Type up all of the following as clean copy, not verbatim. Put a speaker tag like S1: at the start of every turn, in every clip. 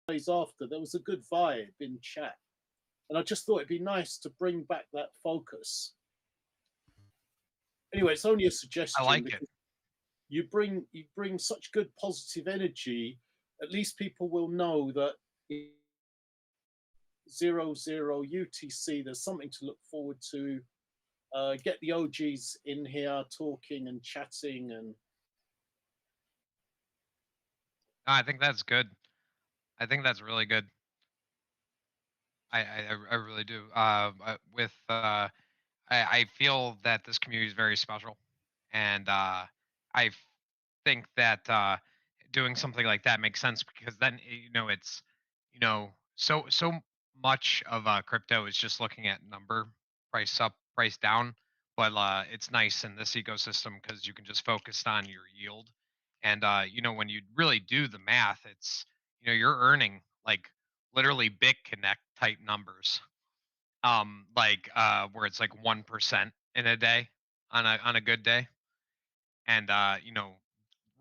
S1: days after, there was a good vibe in chat, and I just thought it'd be nice to bring back that focus. Anyway, it's only a
S2: I
S1: suggestion
S2: like it.
S1: because you bring such good positive energy. At least people will know that 00 UTC. There's something to look forward to. Get the OGs in here talking and chatting, and
S2: No, I think that's good. I think that's really good. I really do. With I feel that this community is very special, and think that doing something like that makes sense because then it's so much of crypto is just looking at number, price up, price down, but it's nice in this ecosystem because you can just focus on your yield, and when you really do the math, it's you're earning like literally big connect type numbers, like where it's like 1% in a day on a good day, and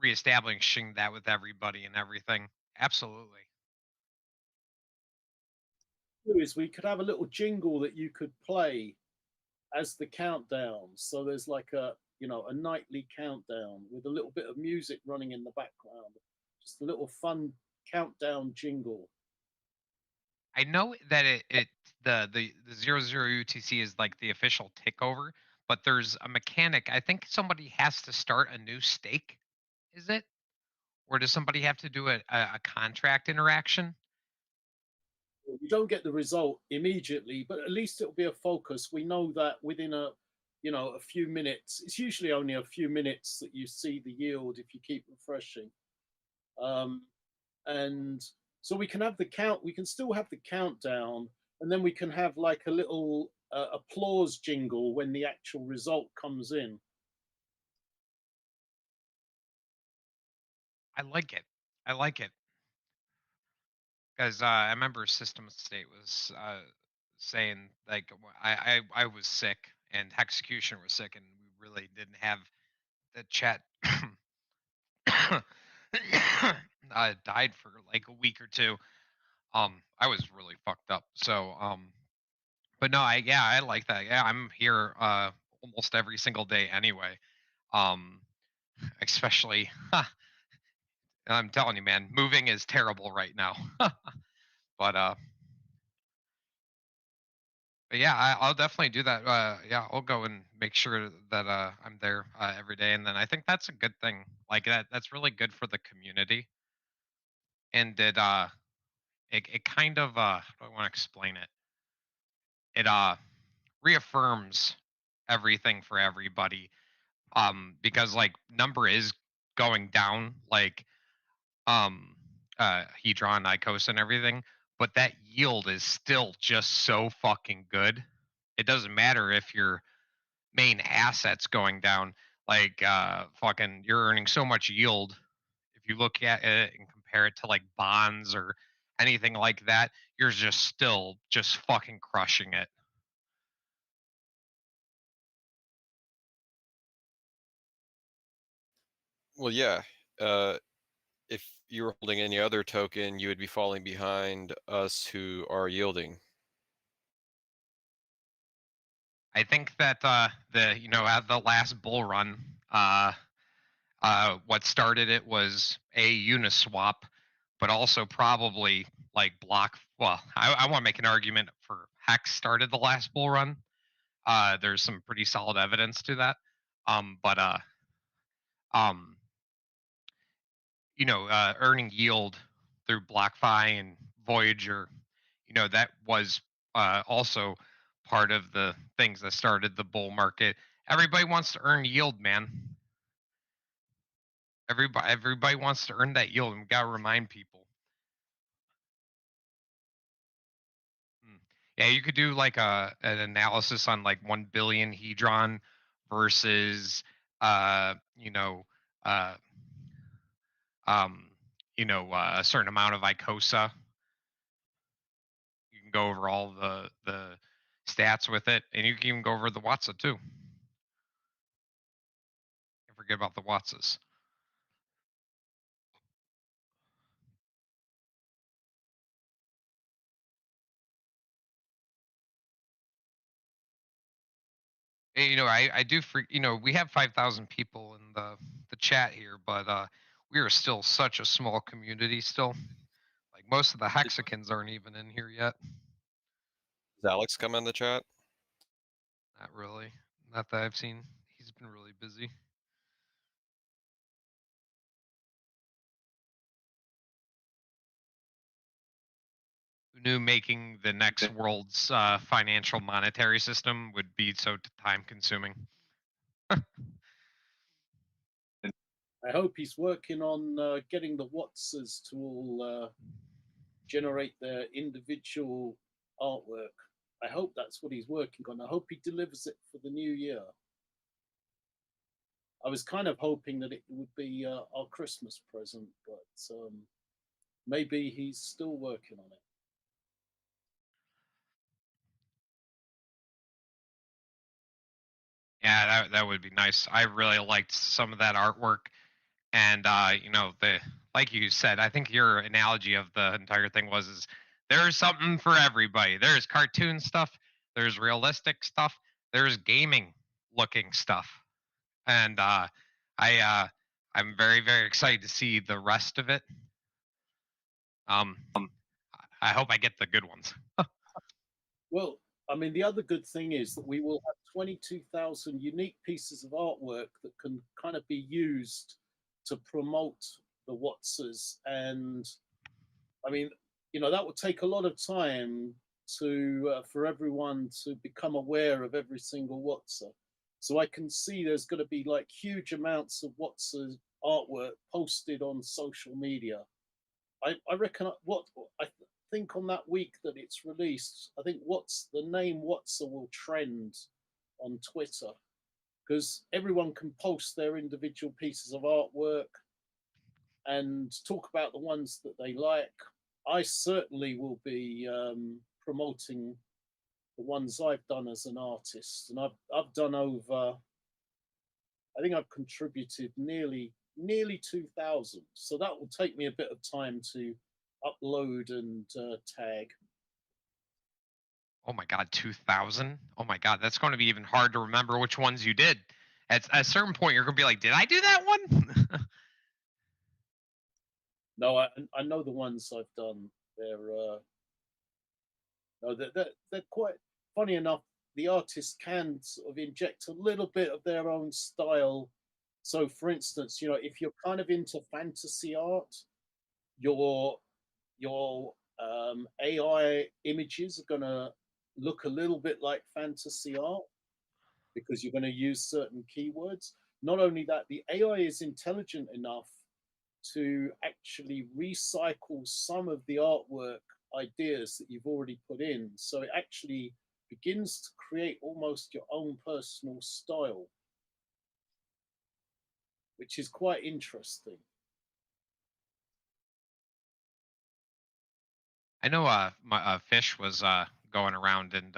S2: reestablishing that with everybody and everything. Absolutely.
S1: is we could have a little jingle that you could play as the countdown. So there's like a nightly countdown with a little bit of music running in the background. Just a little fun countdown jingle.
S2: I know that the 00 UTC is like the official takeover, but there's a mechanic. I think somebody has to start a new stake. Is it? Or does somebody have to do a contract interaction?
S1: You don't get the result immediately, but at least it'll be a focus. We know that within a few minutes. It's usually only a few minutes that you see the yield if you keep refreshing. Um, and so we can have the count. We can still have the countdown, and then we can have like a little applause jingle when the actual result comes in.
S2: I like it. I like it. Because I remember System State was saying like I was sick and Execution was sick and we really didn't have the chat. Died for like a week or two. I was really fucked up. So but no, I like that. Yeah, I'm here almost every single day anyway. Um, especially I'm telling you, man, moving is terrible right now. but But yeah, I'll definitely do that. Yeah, I'll go and make sure that I'm there every day, and then I think that's a good thing. Like that's really good for the community, and it kind of how do I want to explain it? It reaffirms everything for everybody. Because like number is going down, like um Hedron, Icosa, and everything, but that yield is still just so fucking good. It doesn't matter if you're main assets going down. Like fucking you're earning so much yield if you look at it and compare it to like bonds or anything like that, you're just still just fucking crushing it.
S3: Well, yeah. Uh, if you were holding any other token, you would be falling behind us who are yielding.
S2: I think that the at the last bull run, what started it was a Uniswap, but also probably like block. Well, I want to make an argument for Hex started the last bull run. There's some pretty solid evidence to that. But um, earning yield through BlockFi and Voyager, that was also part of the things that started the bull market. Everybody wants to earn yield, man. Everybody wants to earn that yield, and we gotta remind people. Hmm. Yeah, you could do like an analysis on like 1 billion Hedron versus uh, you know, uh, um, a certain amount of Icosa. You can go over all the stats with it, and you can even go over the Watsa too. Can't forget about the Watsas. I do we have 5,000 people in the chat here, but we are still such a small community still. Like most of the Hexicans aren't even in here yet.
S3: Does Alex come in the chat?
S2: Not really. Not that I've seen. He's been really busy. Who knew making the next world's financial monetary system would be so time consuming?
S1: I hope he's working on getting the Wattses to all generate their individual artwork. I hope that's what he's working on. I hope he delivers it for the new year. I was kind of hoping that it would be our Christmas present, but maybe he's still working on it.
S2: Yeah, that would be nice. I really liked some of that artwork, and the like you said, I think your analogy of the entire thing is there's something for everybody. There's cartoon stuff, there's realistic stuff, there's gaming looking stuff, and I'm very very excited to see the rest of it. Um, I hope I get the good ones.
S1: Well, I mean, the other good thing is that we will have 22,000 unique pieces of artwork that can kind of be used to promote the Wattses. And I mean, that would take a lot of time to for everyone to become aware of every single Watser. So I can see there's going to be like huge amounts of Watser artwork posted on social media. I reckon what I think on that week that it's released, I think what's the name Watser will trend on Twitter because everyone can post their individual pieces of artwork and talk about the ones that they like. I certainly will be promoting the ones I've done as an artist, and I've done over. I think I've contributed nearly 2,000. So that will take me a bit of time to upload and tag.
S2: Oh my god, 2,000? Oh my god, that's going to be even hard to remember which ones you did. At a certain point, you're going to be like, did I do that one?
S1: No, I know the ones I've done. They're quite funny enough. The artist can sort of inject a little bit of their own style. So, for instance, if you're kind of into fantasy art, your AI images are going to look a little bit like fantasy art because you're going to use certain keywords. Not only that, the AI is intelligent enough to actually recycle some of the artwork ideas that you've already put in. So it actually begins to create almost your own personal style, which is quite interesting.
S2: I know my Fish was going around and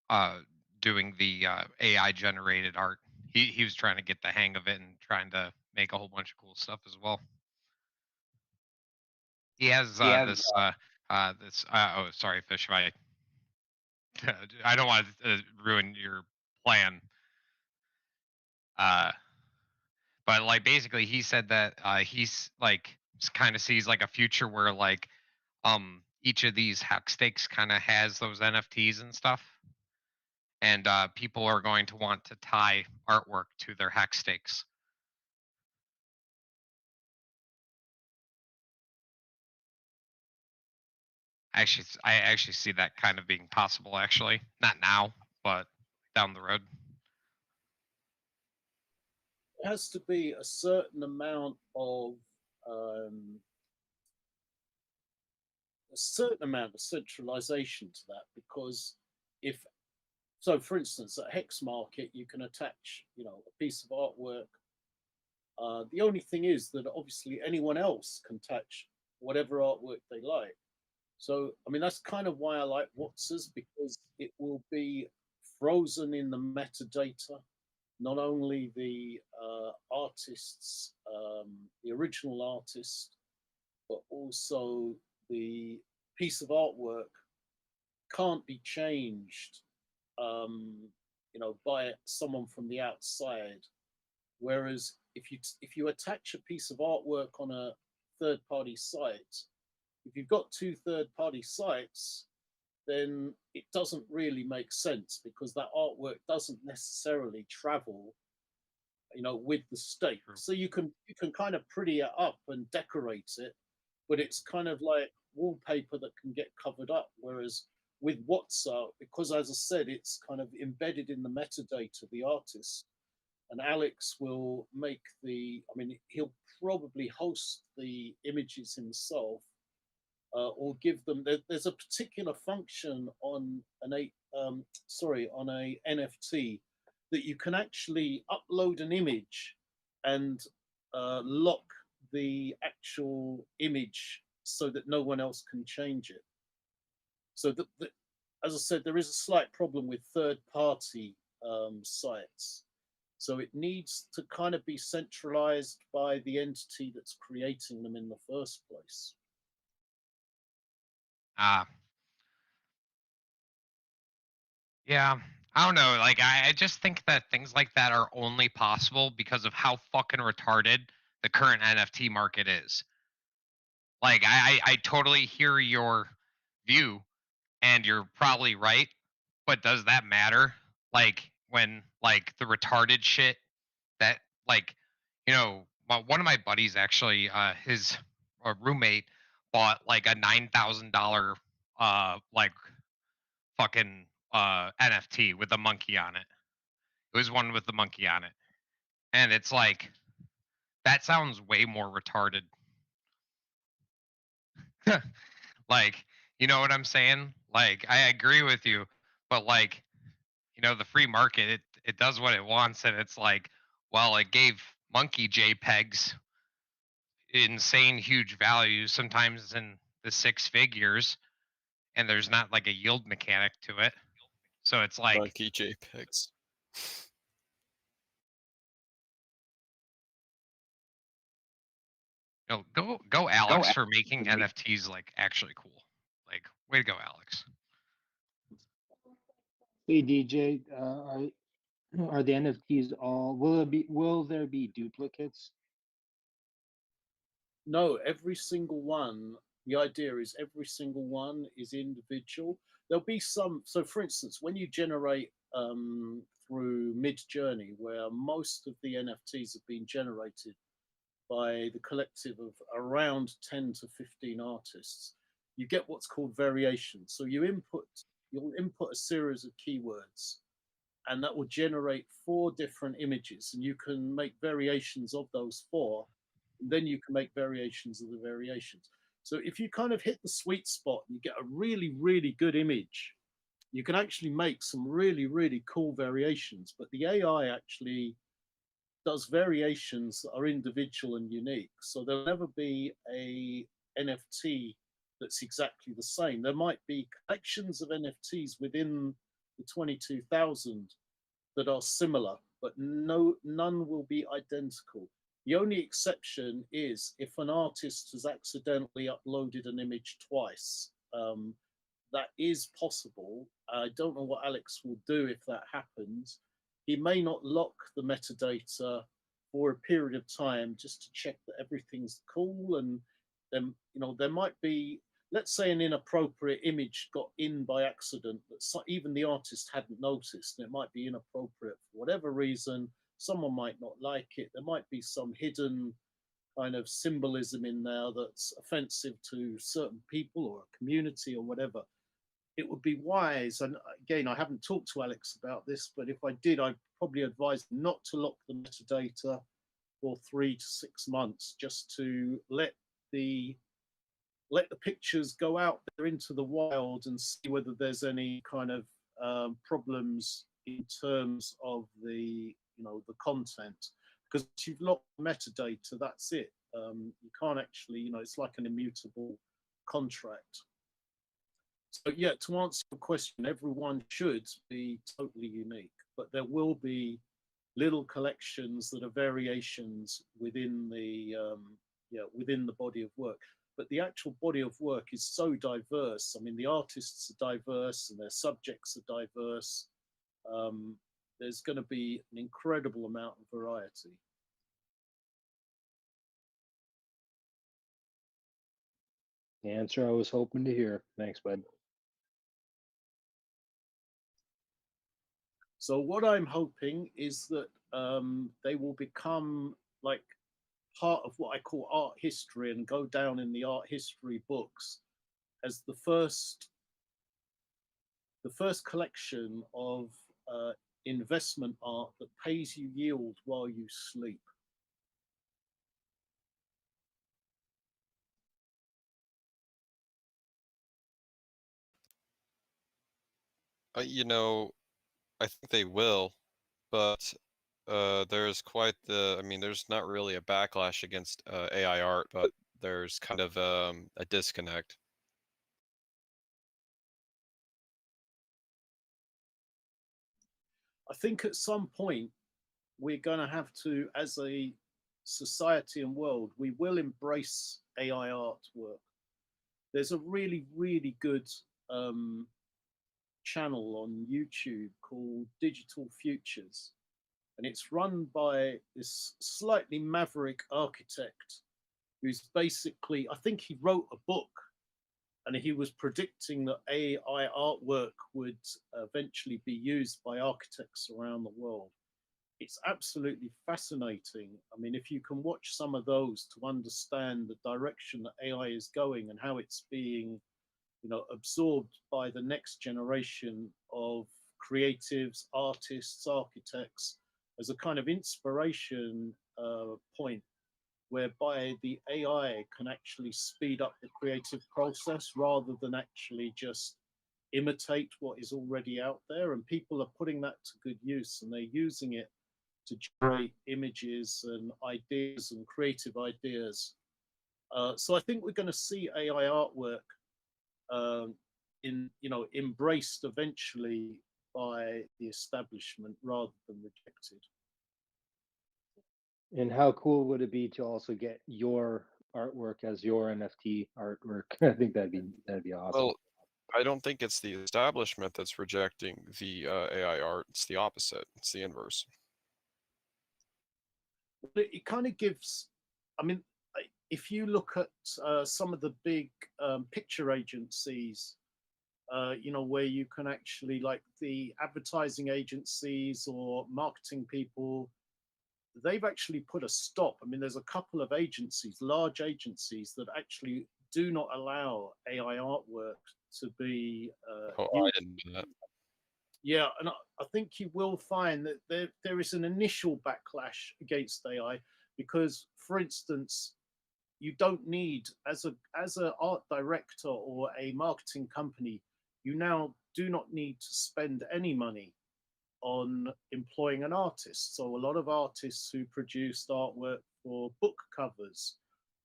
S2: uh, doing the AI generated art. He was trying to get the hang of it and trying to make a whole bunch of cool stuff as well. He has oh, sorry, Fish, if I I don't want to ruin your plan. Uh, but like basically, he said that he's like kind of sees like a future where like each of these hack stakes kind of has those NFTs and stuff, and people are going to want to tie artwork to their hack stakes. I actually see that kind of being possible. Actually, not now, but down the road.
S1: It has to be a certain amount of centralization to that because if so for instance at Hex Market you can attach a piece of artwork. The only thing is that obviously anyone else can touch whatever artwork they like. So I mean that's kind of why I like Watsons because it will be frozen in the metadata, not only the artists, the original artist, but also the piece of artwork can't be changed by someone from the outside. Whereas if you attach a piece of artwork on a third party site, if you've got two third party sites, then it doesn't really make sense because that artwork doesn't necessarily travel, with the stake.
S2: True.
S1: So you can kind of pretty it up and decorate it, but it's kind of like wallpaper that can get covered up. Whereas with WhatsApp, because as I said, it's kind of embedded in the metadata of the artist, and Alex will make he'll probably host the images himself, or give them. There's a particular function on on a NFT that you can actually upload an image and lock the actual image so that no one else can change it. So as I said, there is a slight problem with third-party sites. So it needs to kind of be centralized by the entity that's creating them in the first place.
S2: Ah, yeah. I don't know. Like, I just think that things like that are only possible because of how fucking retarded the current NFT market is. Like, I totally hear your view, and you're probably right. But does that matter? Like, when like the retarded shit that like, one of my buddies actually, his roommate bought like a $9,000 like fucking NFT with a monkey on it. It was one with the monkey on it. And it's like, that sounds way more retarded. Like, you know what I'm saying? Like, I agree with you, but like, the free market, it does what it wants, and it's like, well, it gave monkey JPEGs insane huge values, sometimes in the six figures, and there's not like a yield mechanic to it. So it's like,
S3: Monkey JPEGs.
S2: go Alex for making NFTs like actually cool. Like, way to go, Alex.
S4: Hey DJ, are the NFTs all? Will there be duplicates?
S1: No, every single one. The idea is every single one is individual. There'll be some. So, for instance, when you generate through Mid Journey, where most of the NFTs have been generated by the collective of around 10 to 15 artists, you get what's called variations. So you'll input a series of keywords, and that will generate 4 different images, and you can make variations of those 4, and then you can make variations of the variations. So if you kind of hit the sweet spot and you get a really, really good image, you can actually make some really, really cool variations. But the AI actually does variations that are individual and unique. So there'll never be a NFT that's exactly the same. There might be collections of NFTs within the 22,000 that are similar, but none will be identical. The only exception is if an artist has accidentally uploaded an image twice. That is possible. I don't know what Alex will do if that happens. He may not lock the metadata for a period of time just to check that everything's cool. And then, there might be, let's say, an inappropriate image got in by accident that even the artist hadn't noticed, and it might be inappropriate for whatever reason. Someone might not like it. There might be some hidden kind of symbolism in there that's offensive to certain people or a community or whatever. It would be wise, and again, I haven't talked to Alex about this, but if I did, I'd probably advise not to lock the metadata for 3 to 6 months, just to let the pictures go out there into the wild and see whether there's any kind of problems in terms of the the content. Because if you've locked metadata, that's it. You can't actually, it's like an immutable contract. So yeah, to answer your question, everyone should be totally unique, but there will be little collections that are variations within the within the body of work. But the actual body of work is so diverse. I mean, the artists are diverse and their subjects are diverse. there's going to be an incredible amount of variety.
S4: The answer I was hoping to hear. Thanks, bud.
S1: So what I'm hoping is that they will become like part of what I call art history and go down in the art history books as the first collection of investment art that pays you yield while you sleep.
S3: You know, I think they will, but there's quite the. I mean, there's not really a backlash against AI art, but there's kind of a disconnect.
S1: I think at some point we're going to have to, as a society and world, we will embrace AI artwork. There's a really, really good channel on YouTube called Digital Futures, and it's run by this slightly maverick architect who's basically, I think he wrote a book and he was predicting that AI artwork would eventually be used by architects around the world. It's absolutely fascinating. I mean, if you can watch some of those to understand the direction that AI is going and how it's being, absorbed by the next generation of creatives, artists, architects, as a kind of inspiration point whereby the AI can actually speed up the creative process rather than actually just imitate what is already out there. And people are putting that to good use and they're using it to generate images and ideas and creative ideas. So I think we're going to see AI artwork embraced eventually by the establishment rather than rejected.
S4: And how cool would it be to also get your artwork as your NFT artwork? I think that'd be awesome.
S3: Well, I don't think it's the establishment that's rejecting the AI art. It's the opposite. It's the inverse.
S1: It kind of gives, I mean, if you look at some of the big picture agencies, where you can actually, like the advertising agencies or marketing people, they've actually put a stop. I mean, there's a couple of agencies, large agencies, that actually do not allow AI artwork to be
S3: Oh, I didn't know that.
S1: yeah, and I think you will find that there is an initial backlash against AI because, for instance, you don't need, as a art director or a marketing company, you now do not need to spend any money on employing an artist. So a lot of artists who produced artwork for book covers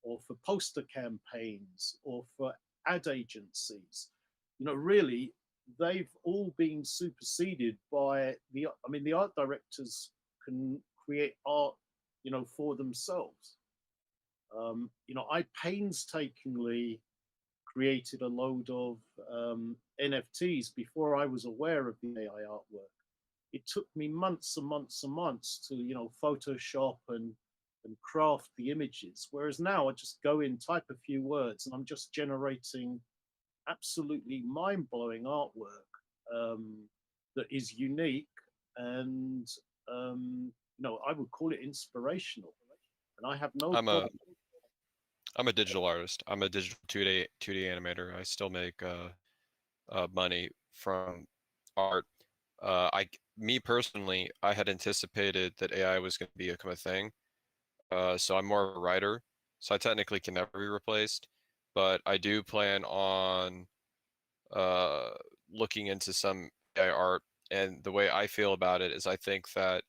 S1: or for poster campaigns or for ad agencies, really they've all been superseded by the art directors can create art, for themselves. I painstakingly created a load of NFTs before I was aware of the AI artwork. It took me months and months and months to, Photoshop and craft the images. Whereas now I just go in, type a few words, and I'm just generating absolutely mind-blowing artwork that is unique and I would call it inspirational. And I have no problem.
S3: I'm a digital artist. I'm a digital 2D animator. I still make money from art. Me personally, I had anticipated that AI was going to become a thing. So I'm more of a writer. So I technically can never be replaced. But I do plan on looking into some AI art. And the way I feel about it is I think that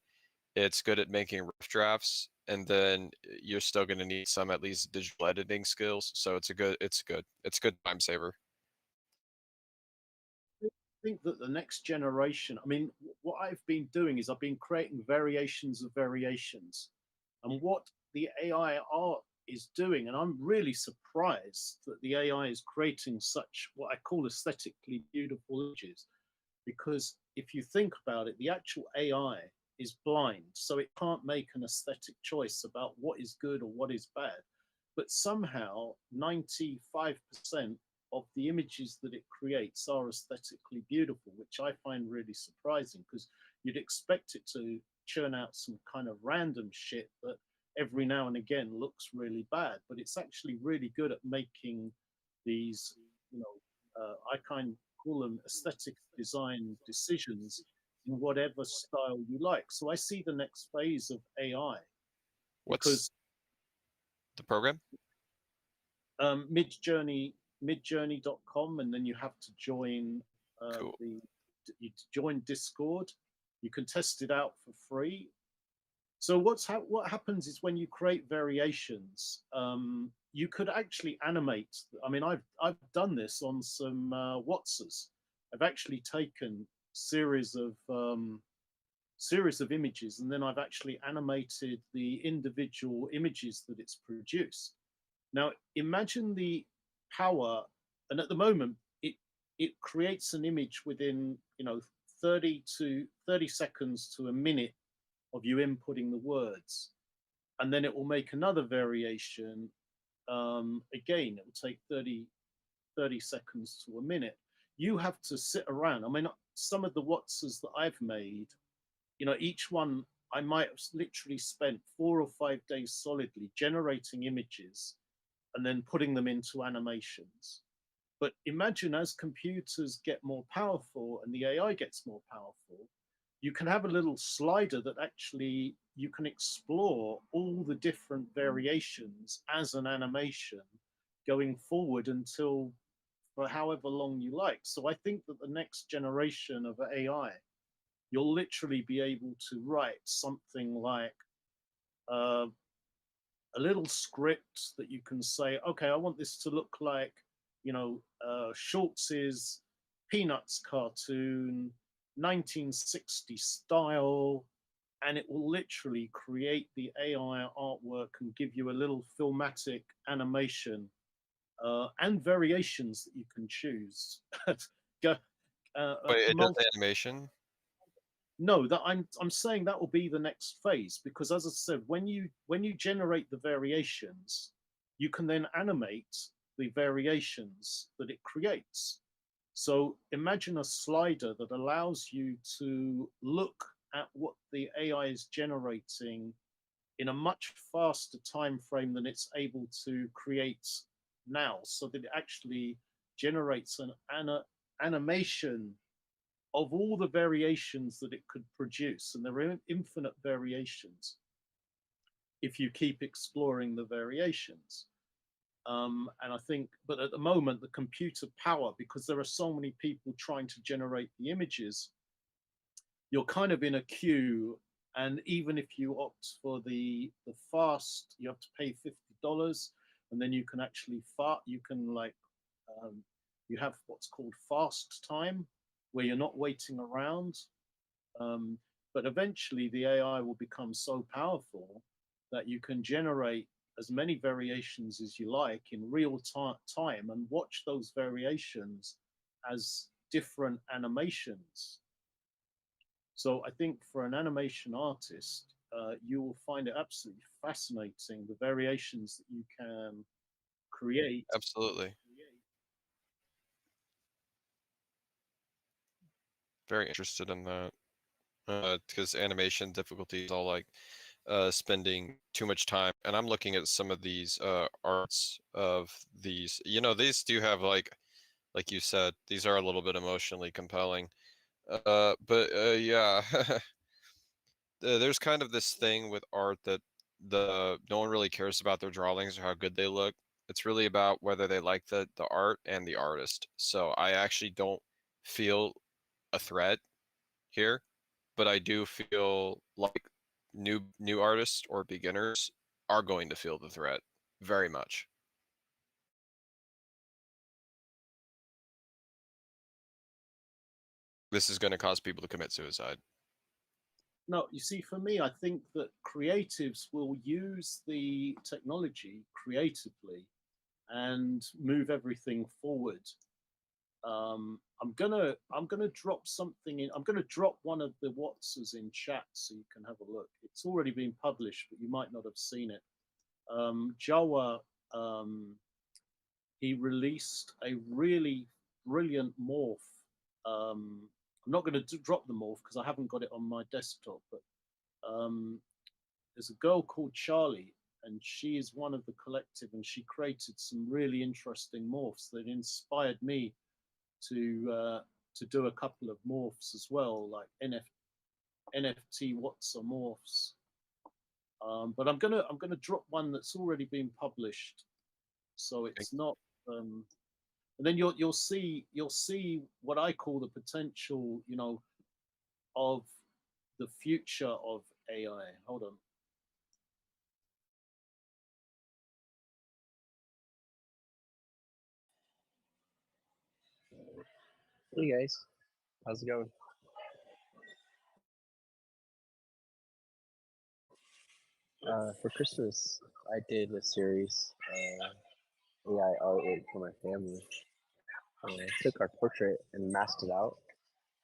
S3: it's good at making rough drafts, and then you're still going to need some at least digital editing skills. So it's a good time saver.
S1: I think that the next generation, I mean, what I've been doing is I've been creating variations of variations. And what the AI art is doing, and I'm really surprised that the AI is creating such what I call aesthetically beautiful images, because if you think about it, the actual AI is blind, so it can't make an aesthetic choice about what is good or what is bad. But somehow 95% of the images that it creates are aesthetically beautiful, which I find really surprising, because you'd expect it to churn out some kind of random shit that every now and again looks really bad, but it's actually really good at making these, I kind of call them aesthetic design decisions in whatever style you like. So I see the next phase of AI
S3: What's
S1: because
S3: the program?
S1: midjourney.com, and then you have to join
S3: Cool.
S1: you join Discord. You can test it out for free. So what happens is when you create variations, you could actually animate. I mean, I've done this on some Watsas. I've actually taken series of images, and then I've actually animated the individual images that it's produced. Now, imagine the power, and at the moment, it creates an image within 30 seconds to a minute of you inputting the words, and then it will make another variation. Again, it will take 30 seconds to a minute. You have to sit around. I mean, some of the Watsas that I've made, each one I might have literally spent 4 or 5 days solidly generating images and then putting them into animations. But imagine as computers get more powerful and the AI gets more powerful, you can have a little slider that actually you can explore all the different variations as an animation going forward until for however long you like. So I think that the next generation of AI, you'll literally be able to write something like a little script that you can say, okay, I want this to look like, Schultz's Peanuts cartoon, 1960 style, and it will literally create the AI artwork and give you a little filmatic animation and variations that you can choose.
S3: Wait, it does animation?
S1: No, that I'm saying that will be the next phase, because as I said, when you generate the variations, you can then animate the variations that it creates. So imagine a slider that allows you to look at what the AI is generating in a much faster time frame than it's able to create now, so that it actually generates an animation of all the variations that it could produce. And there are infinite variations if you keep exploring the variations. And I think, but at the moment, the computer power, because there are so many people trying to generate the images, you're kind of in a queue. And even if you opt for the fast, you have to pay $50, and then you can actually you have what's called fast time, where you're not waiting around. But eventually the AI will become so powerful that you can generate as many variations as you like in real time and watch those variations as different animations. So I think for an animation artist, you will find it absolutely fascinating, the variations that you can create.
S3: Absolutely. Very interested in that. Because animation difficulty is all like spending too much time. And I'm looking at some of these arts of these. These do have like you said, these are a little bit emotionally compelling. But yeah, there's kind of this thing with art that no one really cares about their drawings or how good they look. It's really about whether they like the art and the artist. So I actually don't feel a threat here, but I do feel like new artists or beginners are going to feel the threat very much. This is going to cause people to commit suicide.
S1: No, you see, for me, I think that creatives will use the technology creatively and move everything forward. I'm gonna drop something in. I'm gonna drop one of the Wats's in chat so you can have a look. It's already been published, but you might not have seen it. Jawa, he released a really brilliant morph. I'm not going to drop the morph because I haven't got it on my desktop, but there's a girl called Charlie, and she is one of the collective, and she created some really interesting morphs that inspired me to do a couple of morphs as well, like NFT Watson morphs. But I'm gonna drop one that's already been published, so it's not. And then you'll see what I call the potential, of the future of AI. Hold on.
S5: Hey guys, how's it going? For Christmas, I did a series AI artwork for my family. I took our portrait and masked it out,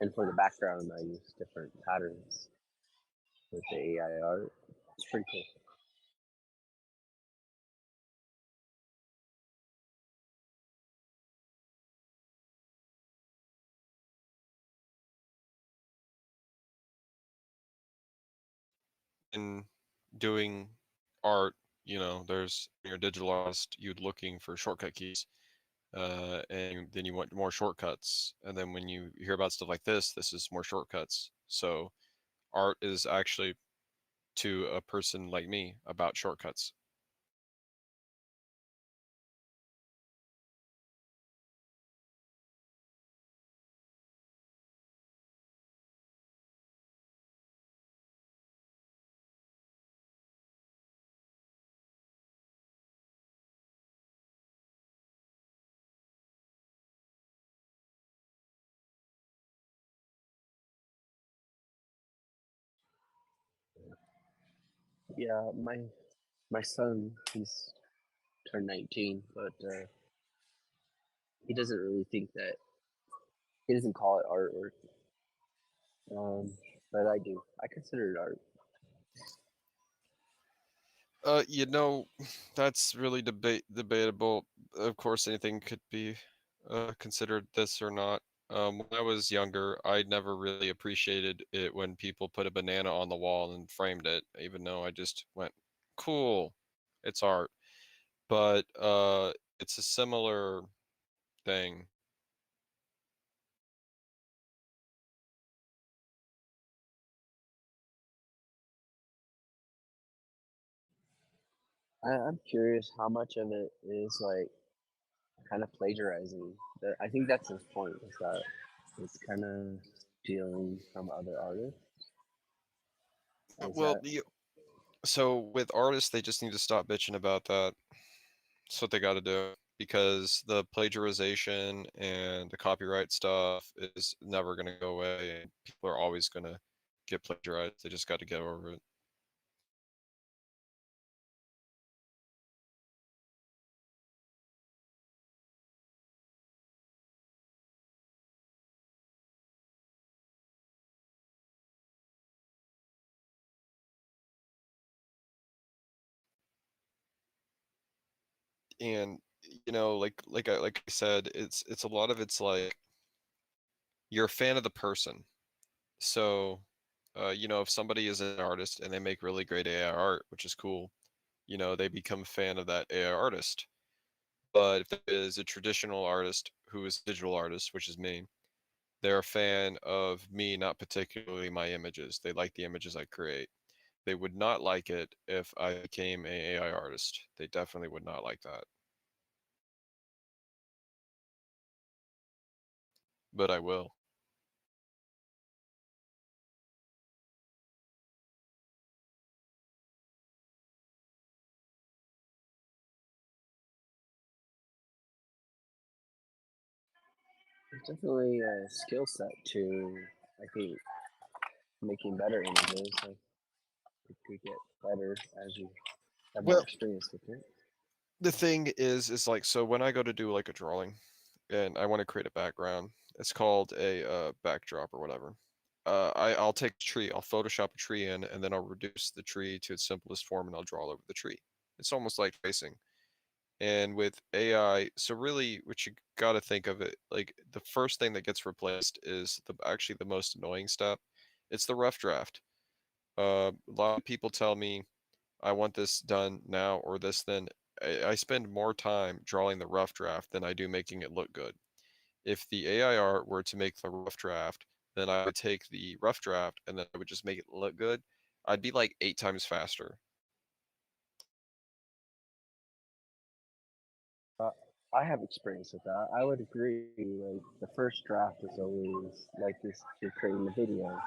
S5: and for the background, I used different patterns with the AI art. It's pretty cool.
S3: In doing art, there's your digital artist, you'd looking for shortcut keys, and then you want more shortcuts. And then when you hear about stuff like this is more shortcuts. So art is actually, to a person like me, about shortcuts.
S5: Yeah, my son, he's turned 19, but he doesn't really think that he doesn't call it artwork. But I do. I consider it art.
S3: That's really debatable. Of course, anything could be considered this or not. When I was younger, I never really appreciated it when people put a banana on the wall and framed it, even though I just went, cool, it's art. But it's a similar thing.
S5: I'm curious how much of it is like kind of plagiarizing. I think that's his point. Is that it's kind of stealing from other artists. Is
S3: Well,
S5: that
S3: so with artists, they just need to stop bitching about that. That's what they got to do, because the plagiarization and the copyright stuff is never going to go away, and people are always going to get plagiarized. They just got to get over it. And like I said, it's a lot of it's like you're a fan of the person. So if somebody is an artist and they make really great AI art, which is cool, they become a fan of that AI artist. But if there is a traditional artist who is a digital artist, which is me, they're a fan of me, not particularly my images. They like the images I create. They would not like it if I became an AI artist. They definitely would not like that. But I will.
S5: It's definitely a skill set to, I think, making better images. Like it could get better as you have more
S3: Well,
S5: experience with it.
S3: the thing is like, so when I go to do like a drawing, and I want to create a background. It's called a backdrop or whatever. I'll take a tree, I'll Photoshop a tree in, and then I'll reduce the tree to its simplest form, and I'll draw over the tree. It's almost like tracing. And with AI, so really, what you got to think of it like the first thing that gets replaced is actually the most annoying step. It's the rough draft. A lot of people tell me I want this done now or this then. I spend more time drawing the rough draft than I do making it look good. If the AI art were to make the rough draft, then I would take the rough draft and then I would just make it look good. I'd be like 8 times faster.
S5: I have experience with that. I would agree. Like the first draft is always like this. You're creating the video.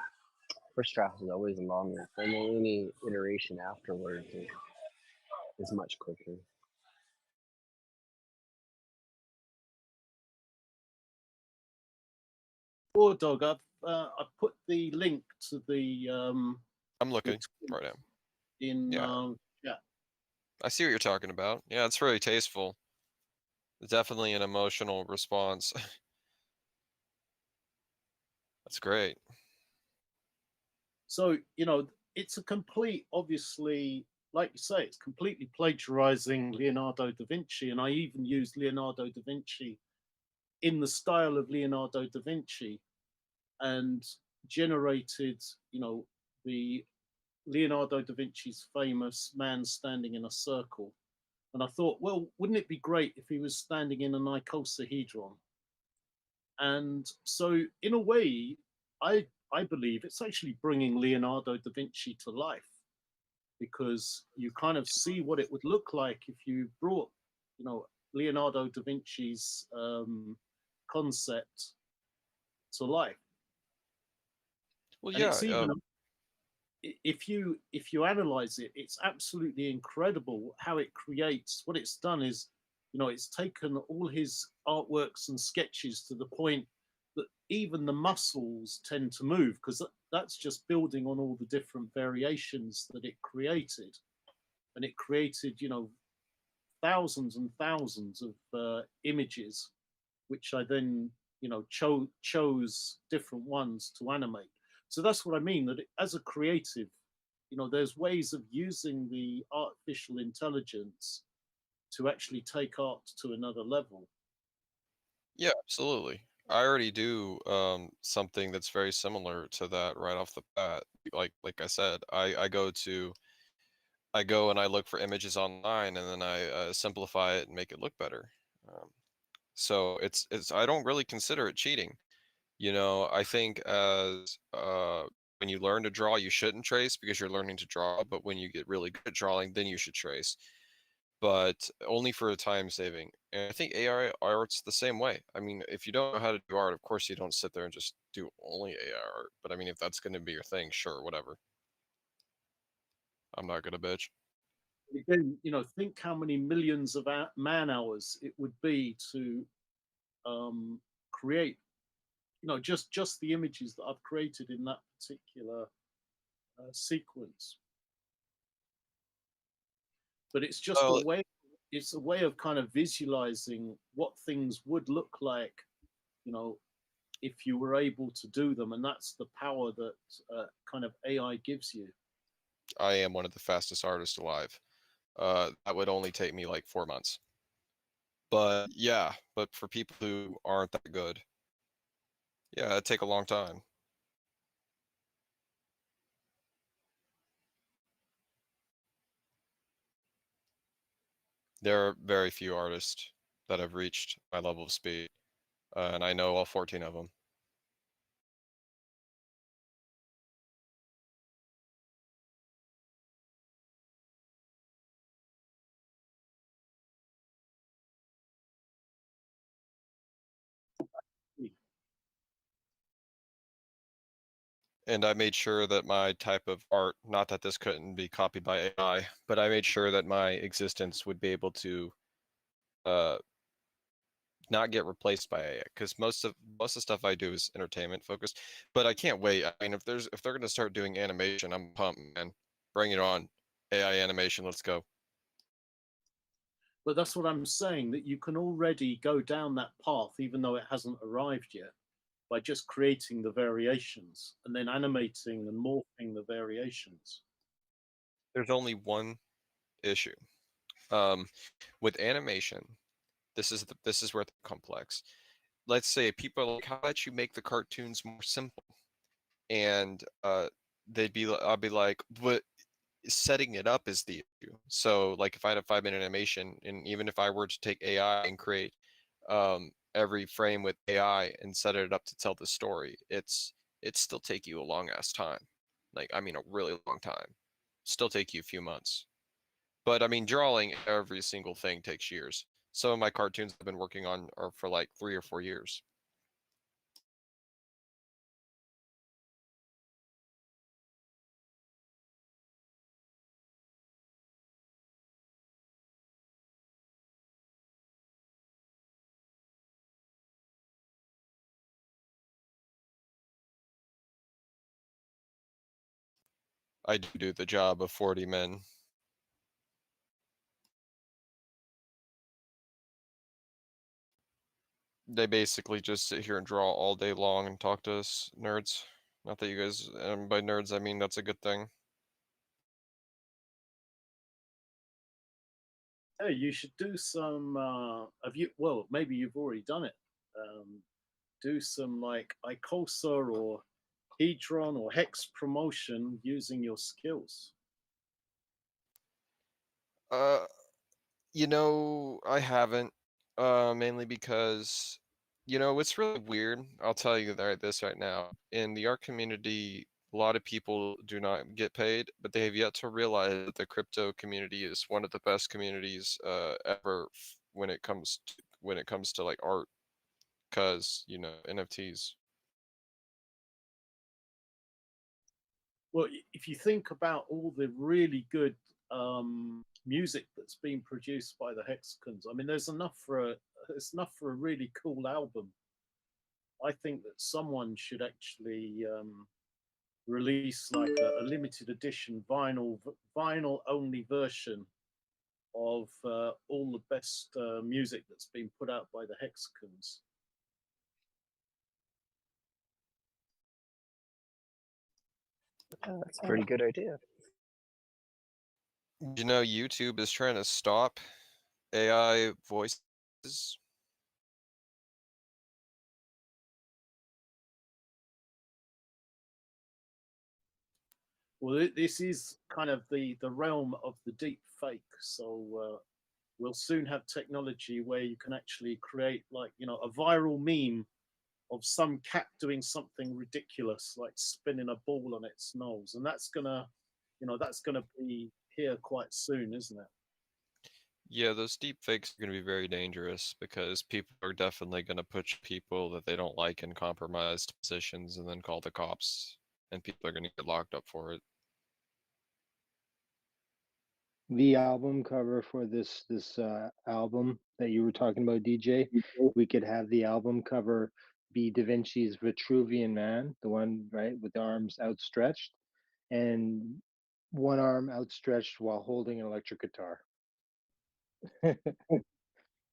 S5: First draft is always longer, and then any iteration afterwards is much quicker.
S1: War Dog, I've put the link to the
S3: I'm looking right now.
S1: in
S3: Yeah.
S1: chat.
S3: I see what you're talking about. Yeah, it's very tasteful. It's definitely an emotional response. That's great.
S1: So, it's a complete, obviously, like you say, it's completely plagiarizing Leonardo da Vinci. And I even used Leonardo da Vinci in the style of Leonardo da Vinci and generated, the Leonardo da Vinci's famous man standing in a circle. And I thought, well, wouldn't it be great if he was standing in an icosahedron? And so, in a way, I believe it's actually bringing Leonardo da Vinci to life, because you kind of see what it would look like if you brought, Leonardo da Vinci's concept to life.
S3: Well,
S1: And
S3: yeah.
S1: it's even if you analyze it, it's absolutely incredible how it creates. What it's done is, it's taken all his artworks and sketches to the point that even the muscles tend to move, because that's just building on all the different variations that it created. And it created, thousands and thousands of images, which I then, chose different ones to animate. So that's what I mean, that as a creative, there's ways of using the artificial intelligence to actually take art to another level.
S3: Yeah, absolutely. I already do something that's very similar to that right off the bat. Like I said, I go and I look for images online and then I simplify it and make it look better. Um, so it's I don't really consider it cheating. I think as when you learn to draw, you shouldn't trace because you're learning to draw. But when you get really good at drawing, then you should trace. But only for a time saving. And I think AI art's the same way. I mean, if you don't know how to do art, of course you don't sit there and just do only AI art. But I mean, if that's going to be your thing, sure, whatever. I'm not gonna bitch.
S1: Again, think how many millions of man hours it would be to create, just the images that I've created in that particular sequence. But it's just
S3: Well,
S1: a way. It's a way of kind of visualizing what things would look like, if you were able to do them, and that's the power that kind of AI gives you.
S3: I am one of the fastest artists alive. That would only take me like 4 months. But yeah, but for people who aren't that good, yeah, it'd take a long time. There are very few artists that have reached my level of speed, and I know all 14 of them. And I made sure that my type of art, not that this couldn't be copied by AI, but I made sure that my existence would be able to uh, not get replaced by AI, because most of the stuff I do is entertainment focused. But I can't wait. I mean, if they're gonna start doing animation, I'm pumped, man. Bring it on. AI animation, let's go.
S1: But that's what I'm saying, that you can already go down that path, even though it hasn't arrived yet, by just creating the variations and then animating and morphing the variations.
S3: There's only one issue with animation. This is where it's complex. Let's say people are like, how about you make the cartoons more simple? And I'll be like, what? Setting it up is the issue. So like if I had a 5-minute animation, and even if I were to take AI and create every frame with AI and set it up to tell the story, it still take you a long ass time. Like, I mean, a really long time. Still take you a few months. But I mean, drawing every single thing takes years. Some of my cartoons I've been working on are for like 3 or 4 years. I do the job of 40 men. They basically just sit here and draw all day long and talk to us nerds. Not that you guys, and by nerds I mean that's a good thing.
S1: Hey, you should do some. Have you? Well, maybe you've already done it. Do some like Icosa or Hedron or Hex promotion using your skills.
S3: You know, I haven't. Mainly because, you know, it's really weird. I'll tell you this right now. In the art community, a lot of people do not get paid, but they have yet to realize that the crypto community is one of the best communities ever when it comes to like art, because you know NFTs.
S1: Well, if you think about all the really good music that's been produced by the Hexicans, I mean, there's enough for a really cool album. I think that someone should actually release like a limited edition vinyl only version of all the best music that's been put out by the Hexicans.
S5: That's a pretty good idea.
S3: You know, YouTube is trying to stop AI voices.
S1: Well, this is kind of the realm of the deep fake. So we'll soon have technology where you can actually create, like, you know, a viral meme of some cat doing something ridiculous, like spinning a ball on its nose, and that's gonna, you know, that's gonna be here quite soon, isn't it?
S3: Yeah, those deep fakes are going to be very dangerous because people are definitely going to put people that they don't like in compromised positions and then call the cops, and people are going to get locked up for it.
S4: The album cover for this album that you were talking about, DJ, we could have the album cover be Da Vinci's Vitruvian Man, the one right with the arms outstretched, and one arm outstretched while holding an electric guitar.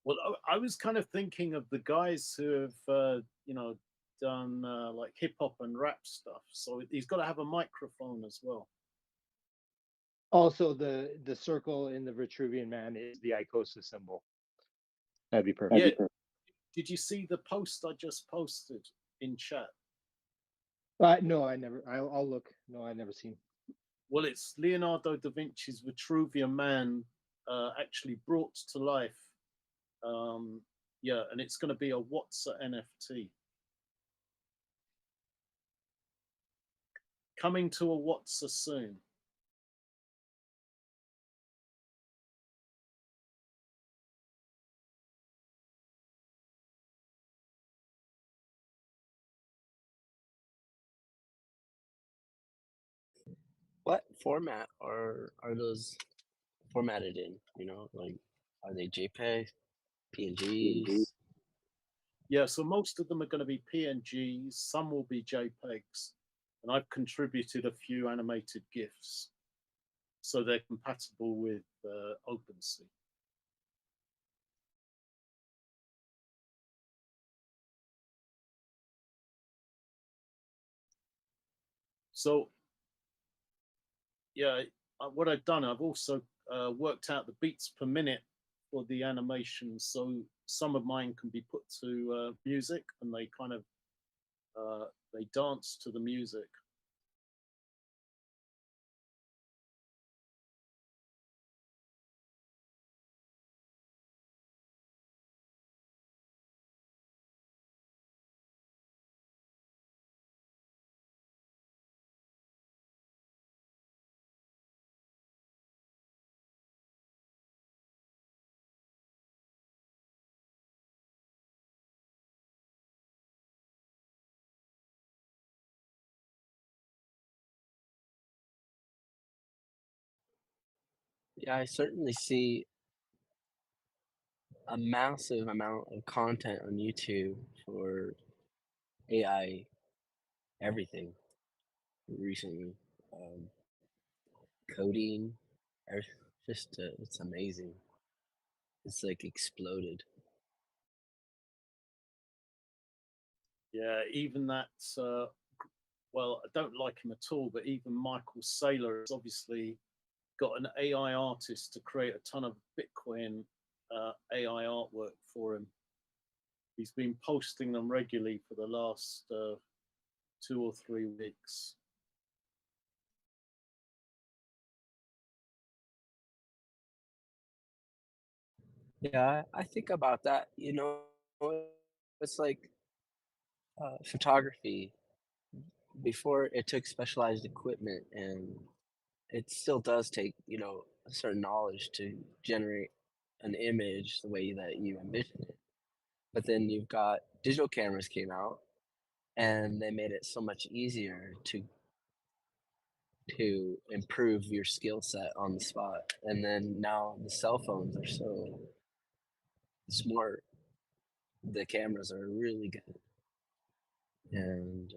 S1: Well, I was kind of thinking of the guys who have, you know, done like hip hop and rap stuff. So he's got to have a microphone as well.
S4: Also, the circle in the Vitruvian Man is the Icosa symbol. That'd be perfect.
S1: Yeah. Did you see the post I just posted in chat?
S4: No, I never. I'll look. No, I never seen.
S1: Well, it's Leonardo da Vinci's Vitruvian Man actually brought to life. Yeah, and it's going to be a What's a NFT. Coming to a What's a soon.
S5: What format are those formatted in? You know, like are they JPEG, PNGs?
S1: Yeah, so most of them are going to be PNGs, some will be JPEGs, and I've contributed a few animated GIFs, so they're compatible with OpenSea. So yeah, what I've done, I've also worked out the beats per minute for the animation. So some of mine can be put to music, and they kind of they dance to the music.
S5: Yeah, I certainly see a massive amount of content on YouTube for AI everything recently. Um, Coding, just it's amazing. It's like exploded.
S1: Yeah, even that. Well, I don't like him at all, but even Michael Saylor has obviously got an AI artist to create a ton of Bitcoin AI artwork for him. He's been posting them regularly for the last 2 or 3 weeks.
S5: Yeah, I think about that. It's like photography. Before it took specialized equipment, and it still does take, a certain knowledge to generate an image the way that you envision it. But then you've got digital cameras came out, and they made it so much easier to improve your skill set on the spot. And then now the cell phones are so smart. The cameras are really good, and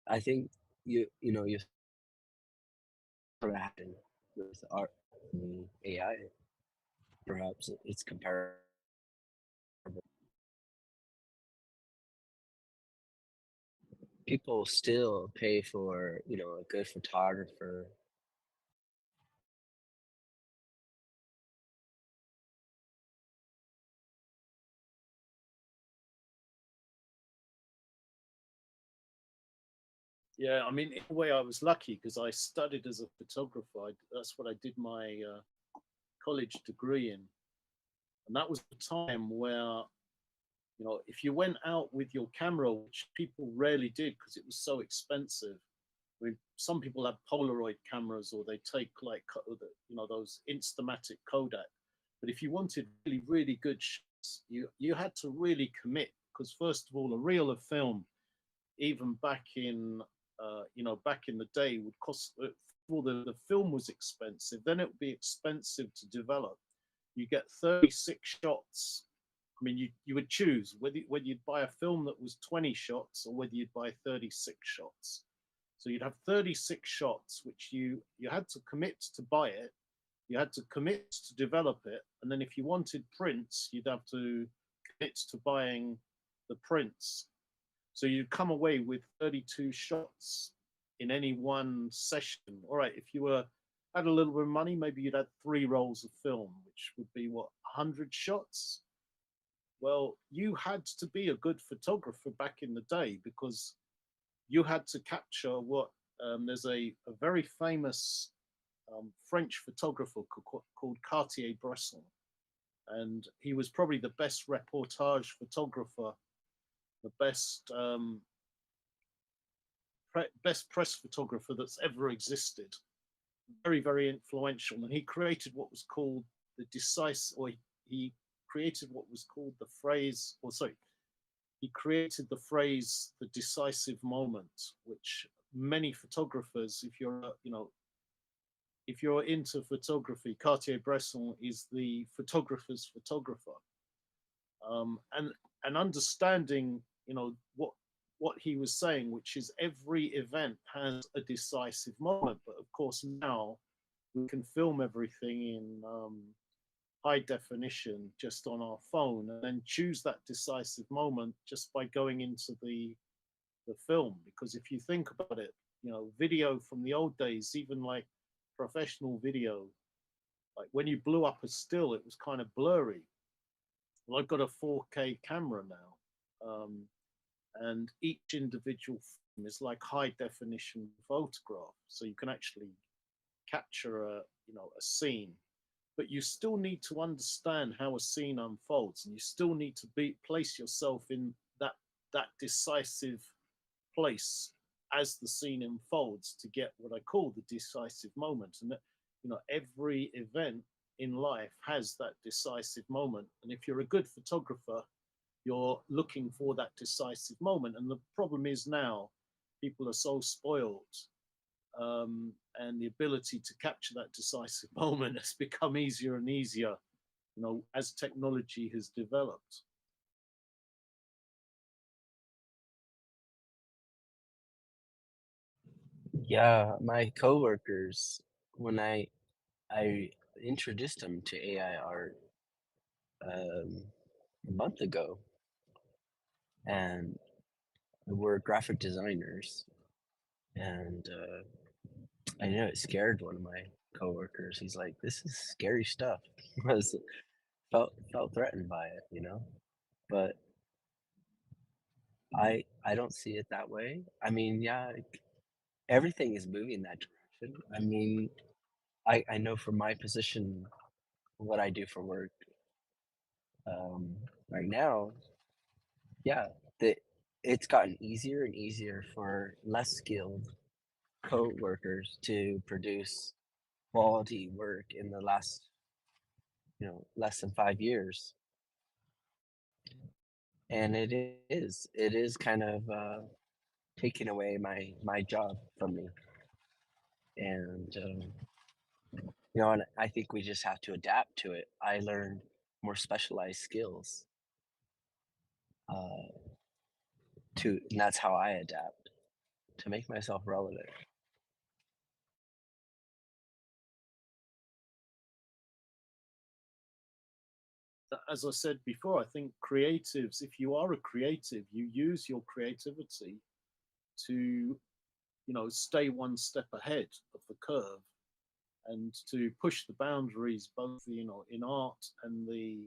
S5: I think you sort of happen with art and AI. Perhaps it's comparable. People still pay for a good photographer.
S1: Yeah, I mean, in a way, I was lucky because I studied as a photographer. That's what I did my college degree in, and that was the time where if you went out with your camera, which people rarely did because it was so expensive. I mean, some people have Polaroid cameras or they take like those Instamatic Kodak. But if you wanted really really good shots, you had to really commit because first of all, a reel of film, even back in the day, would cost. Well, the film was expensive. Then it would be expensive to develop. You get 36 shots. I mean, you would choose whether you'd buy a film that was 20 shots or whether you'd buy 36 shots. So you'd have 36 shots, which you had to commit to buy it, you had to commit to develop it, and then if you wanted prints, you'd have to commit to buying the prints. So you'd come away with 32 shots in any one session. All right, if you had a little bit of money, maybe you'd had 3 rolls of film, which would be what, 100 shots. Well, you had to be a good photographer back in the day because you had to capture what there's a very famous French photographer called Cartier-Bresson, and he was probably the best reportage photographer, the best press photographer that's ever existed. Very, very influential, and he created what was called the decisive, or he created what was called the phrase, or sorry, he created the phrase "the decisive moment," which many photographers, if you're into photography, Cartier-Bresson is the photographer's photographer, and understanding, what he was saying, which is every event has a decisive moment. But of course, now we can film everything in high definition just on our phone, and then choose that decisive moment just by going into the film. Because if you think about it, video from the old days, even like professional video, like when you blew up a still, it was kind of blurry. Well, I've got a 4K camera now, and each individual frame is like high definition photograph, so you can actually capture a scene, but you still need to understand how a scene unfolds, and you still need to place yourself in that decisive place as the scene unfolds to get what I call the decisive moment. And that, every event in life has that decisive moment. And if you're a good photographer, you're looking for that decisive moment. And the problem is now people are so spoiled, and the ability to capture that decisive moment has become easier and easier, as technology has developed.
S5: Yeah, my coworkers, when I introduced them to AI art a month ago, and we're graphic designers, and I know it scared one of my coworkers. He's like, "This is scary stuff." Was felt threatened by it, But I don't see it that way. I mean, yeah, everything is moving that direction. I mean, I know from my position, what I do for work, right now, yeah, that it's gotten easier and easier for less skilled co-workers to produce quality work in the last, less than 5 years. And it is kind of taking away my job from me. And and I think we just have to adapt to it. I learned more specialized skills uh, and that's how I adapt to make myself relevant.
S1: As I said before, I think creatives, if you are a creative, you use your creativity to, stay one step ahead of the curve, and to push the boundaries, both, in art and the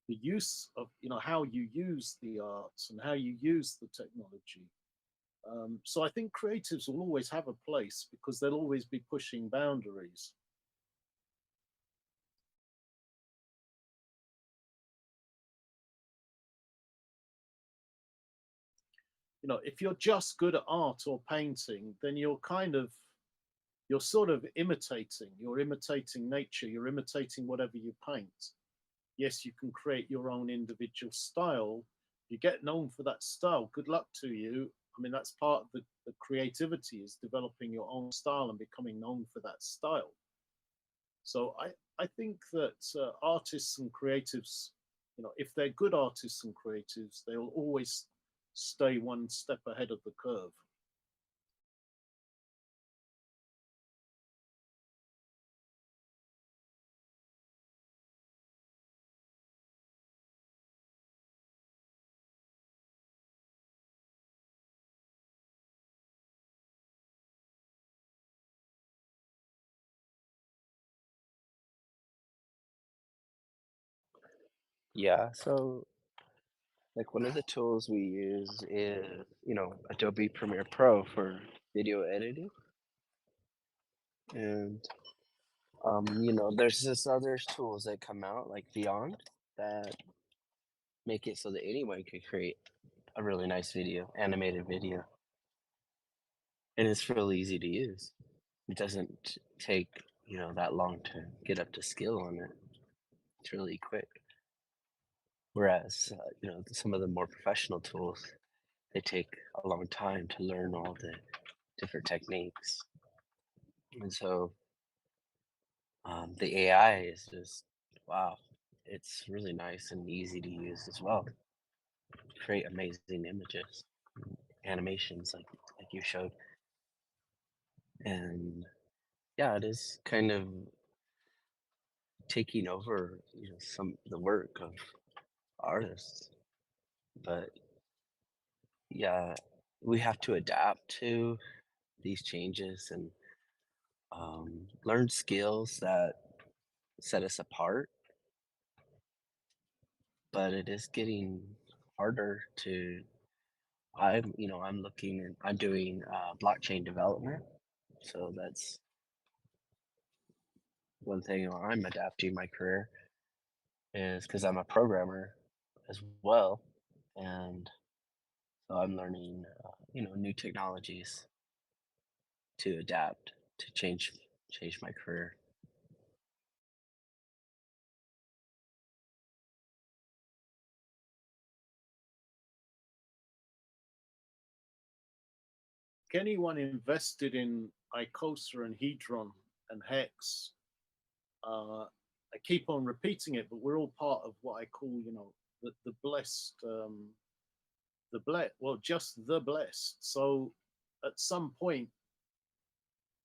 S1: use of, how you use the arts and how you use the technology. So I think creatives will always have a place because they'll always be pushing boundaries. If you're just good at art or painting, then you're sort of imitating. You're imitating nature. You're imitating whatever you paint. Yes, you can create your own individual style. You get known for that style. Good luck to you. I mean, that's part of the creativity, is developing your own style and becoming known for that style. So I think that artists and creatives, if they're good artists and creatives, they'll always stay one step ahead of the curve.
S5: Yeah, so like one of the tools we use is, Adobe Premiere Pro for video editing. And there's this other tools that come out like Beyond that make it so that anyone can create a really nice video, animated video. And it's really easy to use. It doesn't take, that long to get up to skill on it. It's really quick. Whereas, some of the more professional tools, they take a long time to learn all the different techniques. And so the AI is just, wow, it's really nice and easy to use as well. Create amazing images, animations like you showed. And yeah, it is kind of taking over, some the work of artists. But yeah, we have to adapt to these changes and learn skills that set us apart. But it is getting harder to. I'm looking and I'm doing blockchain development, so that's one thing I'm adapting my career is because I'm a programmer as well, and so I'm learning, new technologies to adapt to change my career.
S1: Anyone invested in Icosa and Hedron and Hex, I keep on repeating it, but we're all part of what I call, the blessed, just the blessed. So at some point,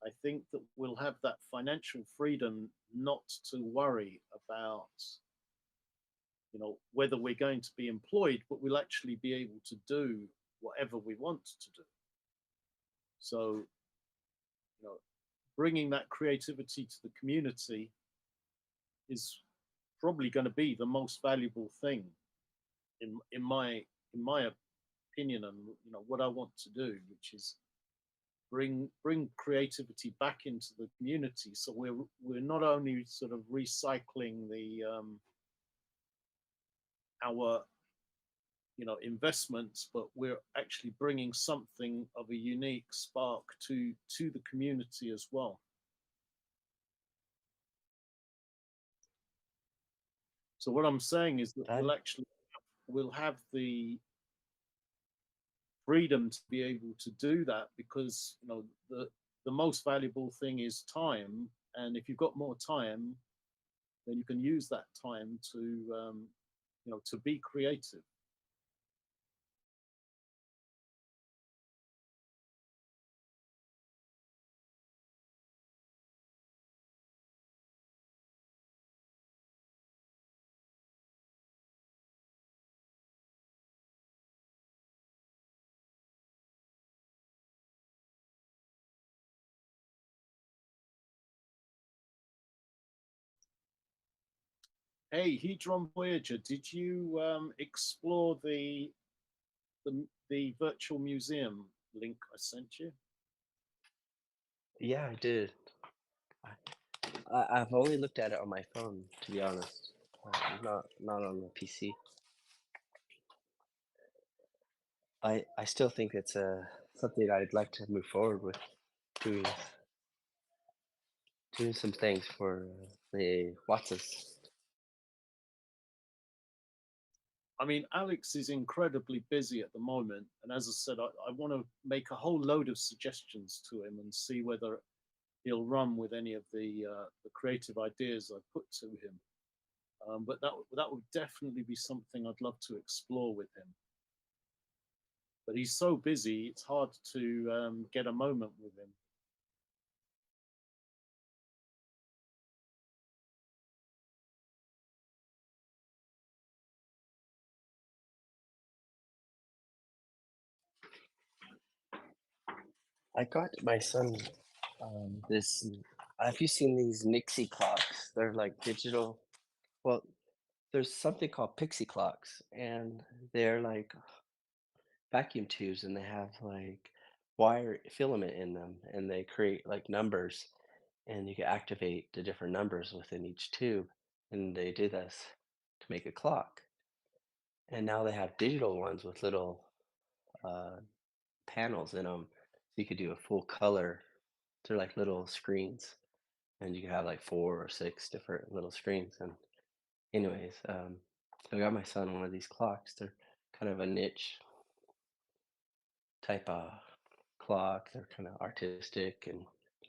S1: I think that we'll have that financial freedom not to worry about, whether we're going to be employed, but we'll actually be able to do whatever we want to do. So, bringing that creativity to the community is probably going to be the most valuable thing in my opinion, and what I want to do, which is bring creativity back into the community. So we're not only sort of recycling the our investments, but we're actually bringing something of a unique spark to the community as well. So what I'm saying is that
S5: That
S1: we'll have the freedom to be able to do that, because the most valuable thing is time, and if you've got more time, then you can use that time to be creative. Hey, Hedron Voyager, did you explore the virtual museum link I sent you?
S5: Yeah, I did. I've only looked at it on my phone, to be honest. Not on the PC. I still think it's something I'd like to move forward with doing doing some things for the Watsons.
S1: I mean, Alex is incredibly busy at the moment, and as I said, I want to make a whole load of suggestions to him and see whether he'll run with any of the creative ideas I put to him. But that would definitely be something I'd love to explore with him. But he's so busy; it's hard to get a moment with him.
S5: I got my son this. Have you seen these Nixie clocks? They're like digital. Well, there's something called pixie clocks, and they're like vacuum tubes, and they have like wire filament in them, and they create like numbers, and you can activate the different numbers within each tube, and they do this to make a clock. And now they have digital ones with little uh, panels in them, so you could do a full color. They're like little screens, and you can have like 4 or 6 different little screens. And anyways, so I got my son one of these clocks. They're kind of a niche type of clock. They're kind of artistic and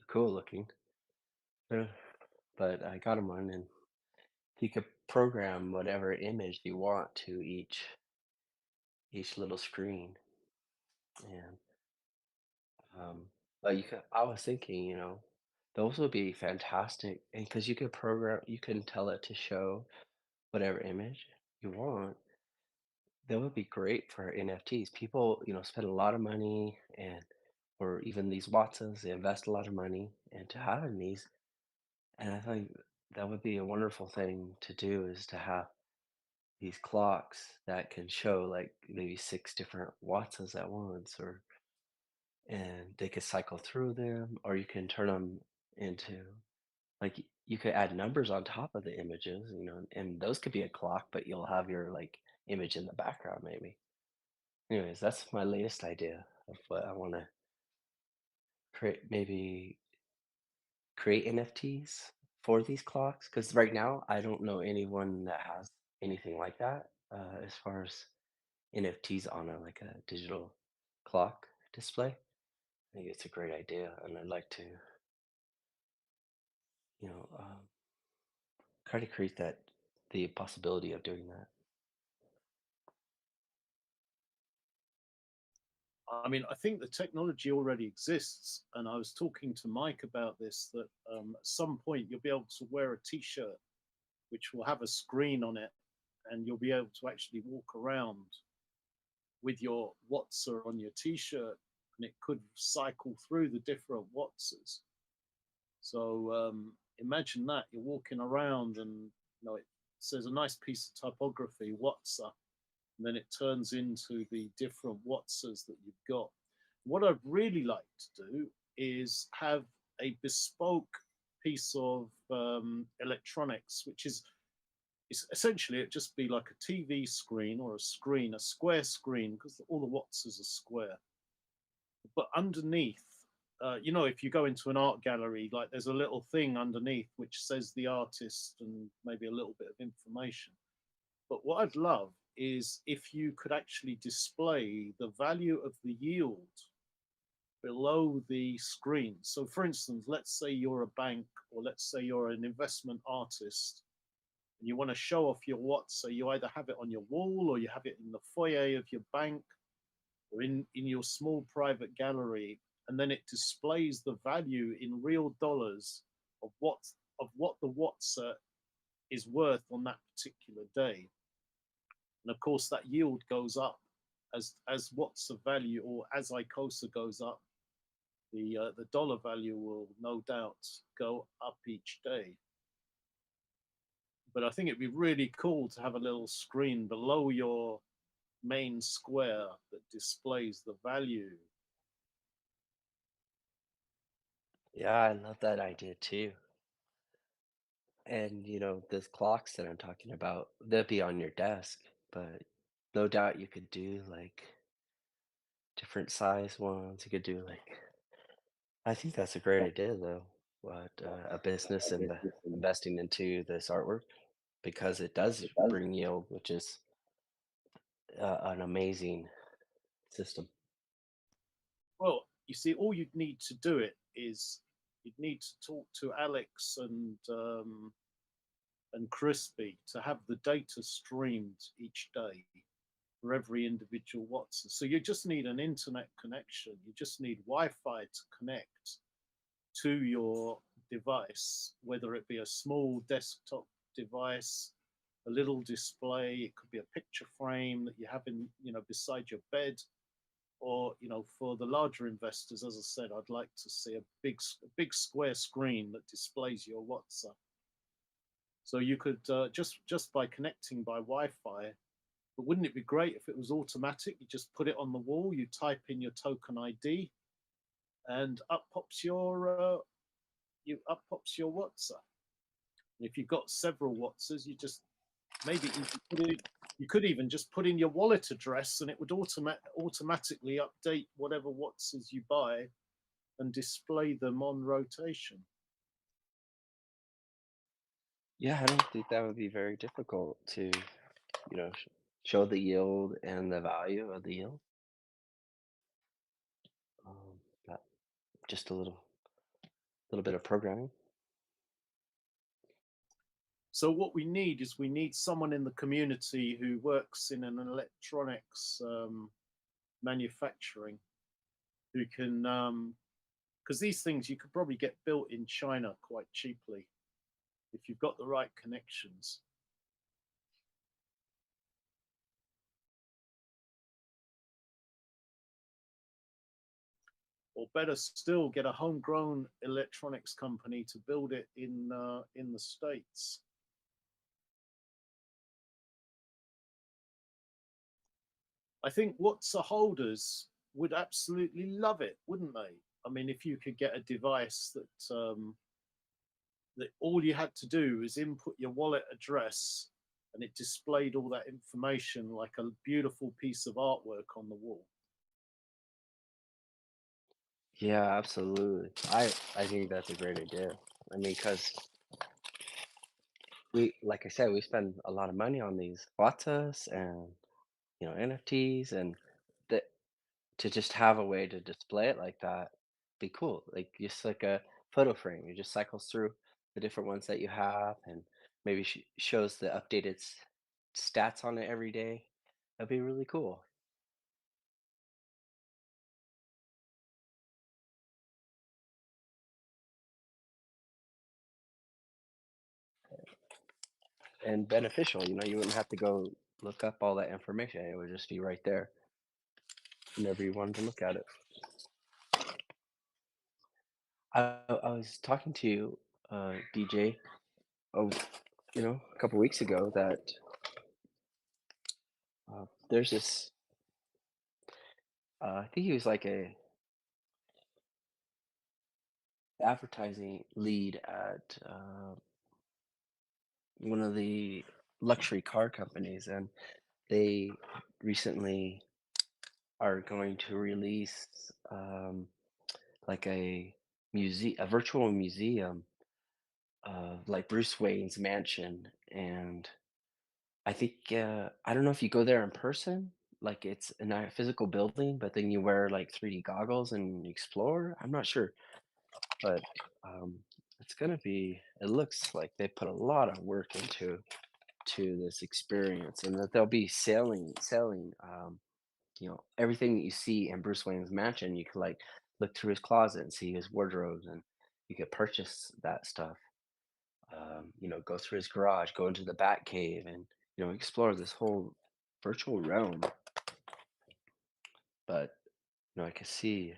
S5: cool looking. Uh, But I got him one, and he could program whatever image you want to each little screen. And um, but you could, I was thinking, those would be fantastic, and because you could program, you can tell it to show whatever image you want. That would be great for NFTs. People, spend a lot of money and or even these Watsons, they invest a lot of money into having these. And I think that would be a wonderful thing to do is to have these clocks that can show like maybe 6 different Watsons at once, or and they could cycle through them, or you can turn them into like you could add numbers on top of the images, and those could be a clock, but you'll have your like image in the background maybe. Anyways, that's my latest idea of what I want to create. Maybe create NFTs for these clocks, because right now I don't know anyone that has anything like that as far as NFTs on a like a digital clock display. I think it's a great idea, and I'd like to, you know, try to create the possibility of doing that.
S1: I mean, I think the technology already exists, and I was talking to Mike about this. That at some point you'll be able to wear a T-shirt which will have a screen on it, and you'll be able to actually walk around with your Watsa on your T-shirt, and it could cycle through the different Watsas. So imagine that you're walking around, and it says a nice piece of typography, Watsa, and then it turns into the different Watsas that you've got. What I'd really like to do is have a bespoke piece of electronics, which is essentially it'd just be like a TV screen or a square screen, because all the Watsas are square. But underneath, if you go into an art gallery, like there's a little thing underneath which says the artist and maybe a little bit of information. But what I'd love is if you could actually display the value of the yield below the screen. So for instance, let's say you're a bank, or let's say you're an investment artist, and you want to show off your Watts. So you either have it on your wall, or you have it in the foyer of your bank, or in your small private gallery, and then it displays the value in real dollars of what the Watts is worth on that particular day. And of course, that yield goes up as Watts of value, or as Icosa goes up. The dollar value will no doubt go up each day. But I think it'd be really cool to have a little screen below your main square that displays the value.
S5: Yeah, I love that idea too. And those clocks that I'm talking about, they'll be on your desk, but no doubt you could do like different size ones. You could do like, I think that's a great idea though. What a business investing into this artwork, because it does bring yield, which is an amazing system.
S1: Well, you see, all you'd need to do it is you'd need to talk to Alex and Crispy to have the data streamed each day for every individual Watson. So you just need an internet connection. You just need Wi-Fi to connect to your device, whether it be a small desktop device, a little display. It could be a picture frame that you have in, beside your bed, or for the larger investors, as I said, I'd like to see a big square screen that displays your WhatsApp. So you could just by connecting by Wi-Fi. But wouldn't it be great if it was automatic? You just put it on the wall, you type in your token ID, and up pops your WhatsApp. And if you've got several WhatsApps, you just maybe you could even just put in your wallet address, and it would automatically update whatever Watsons you buy and display them on rotation.
S5: Yeah, I don't think that would be very difficult to, show the yield and the value of the yield. But just a little bit of programming.
S1: So what we need is someone in the community who works in an electronics manufacturing, who can, because these things you could probably get built in China quite cheaply if you've got the right connections. or better still, get a homegrown electronics company to build it in the States. I think Watson holders would absolutely love it, wouldn't they? I mean, if you could get a device that all you had to do is input your wallet address and it displayed all that information like a beautiful piece of artwork on the wall.
S5: Yeah, absolutely. I think that's a great idea. I mean, because like I said, we spend a lot of money on these WhatsApps and NFTs, and that to just have a way to display it like that be cool. Like just like a photo frame, it just cycles through the different ones that you have, and maybe shows the updated stats on it every day. That'd be really cool. And beneficial. You wouldn't have to go look up all that information. It would just be right there whenever you wanted to look at it. I was talking to you, DJ, oh, a couple weeks ago that there's this. I think he was like a advertising lead at one of the luxury car companies, and they recently are going to release like a virtual museum of like Bruce Wayne's mansion. And I think I don't know if you go there in person, like it's a physical building, but then you wear like 3D goggles and you explore. I'm not sure, but um, it's gonna be. It looks like they put a lot of work into this experience, and that they'll be selling everything that you see in Bruce Wayne's mansion. You could like look through his closet and see his wardrobes, and you could purchase that stuff. Go through his garage, go into the Bat Cave, and explore this whole virtual realm. But I can see,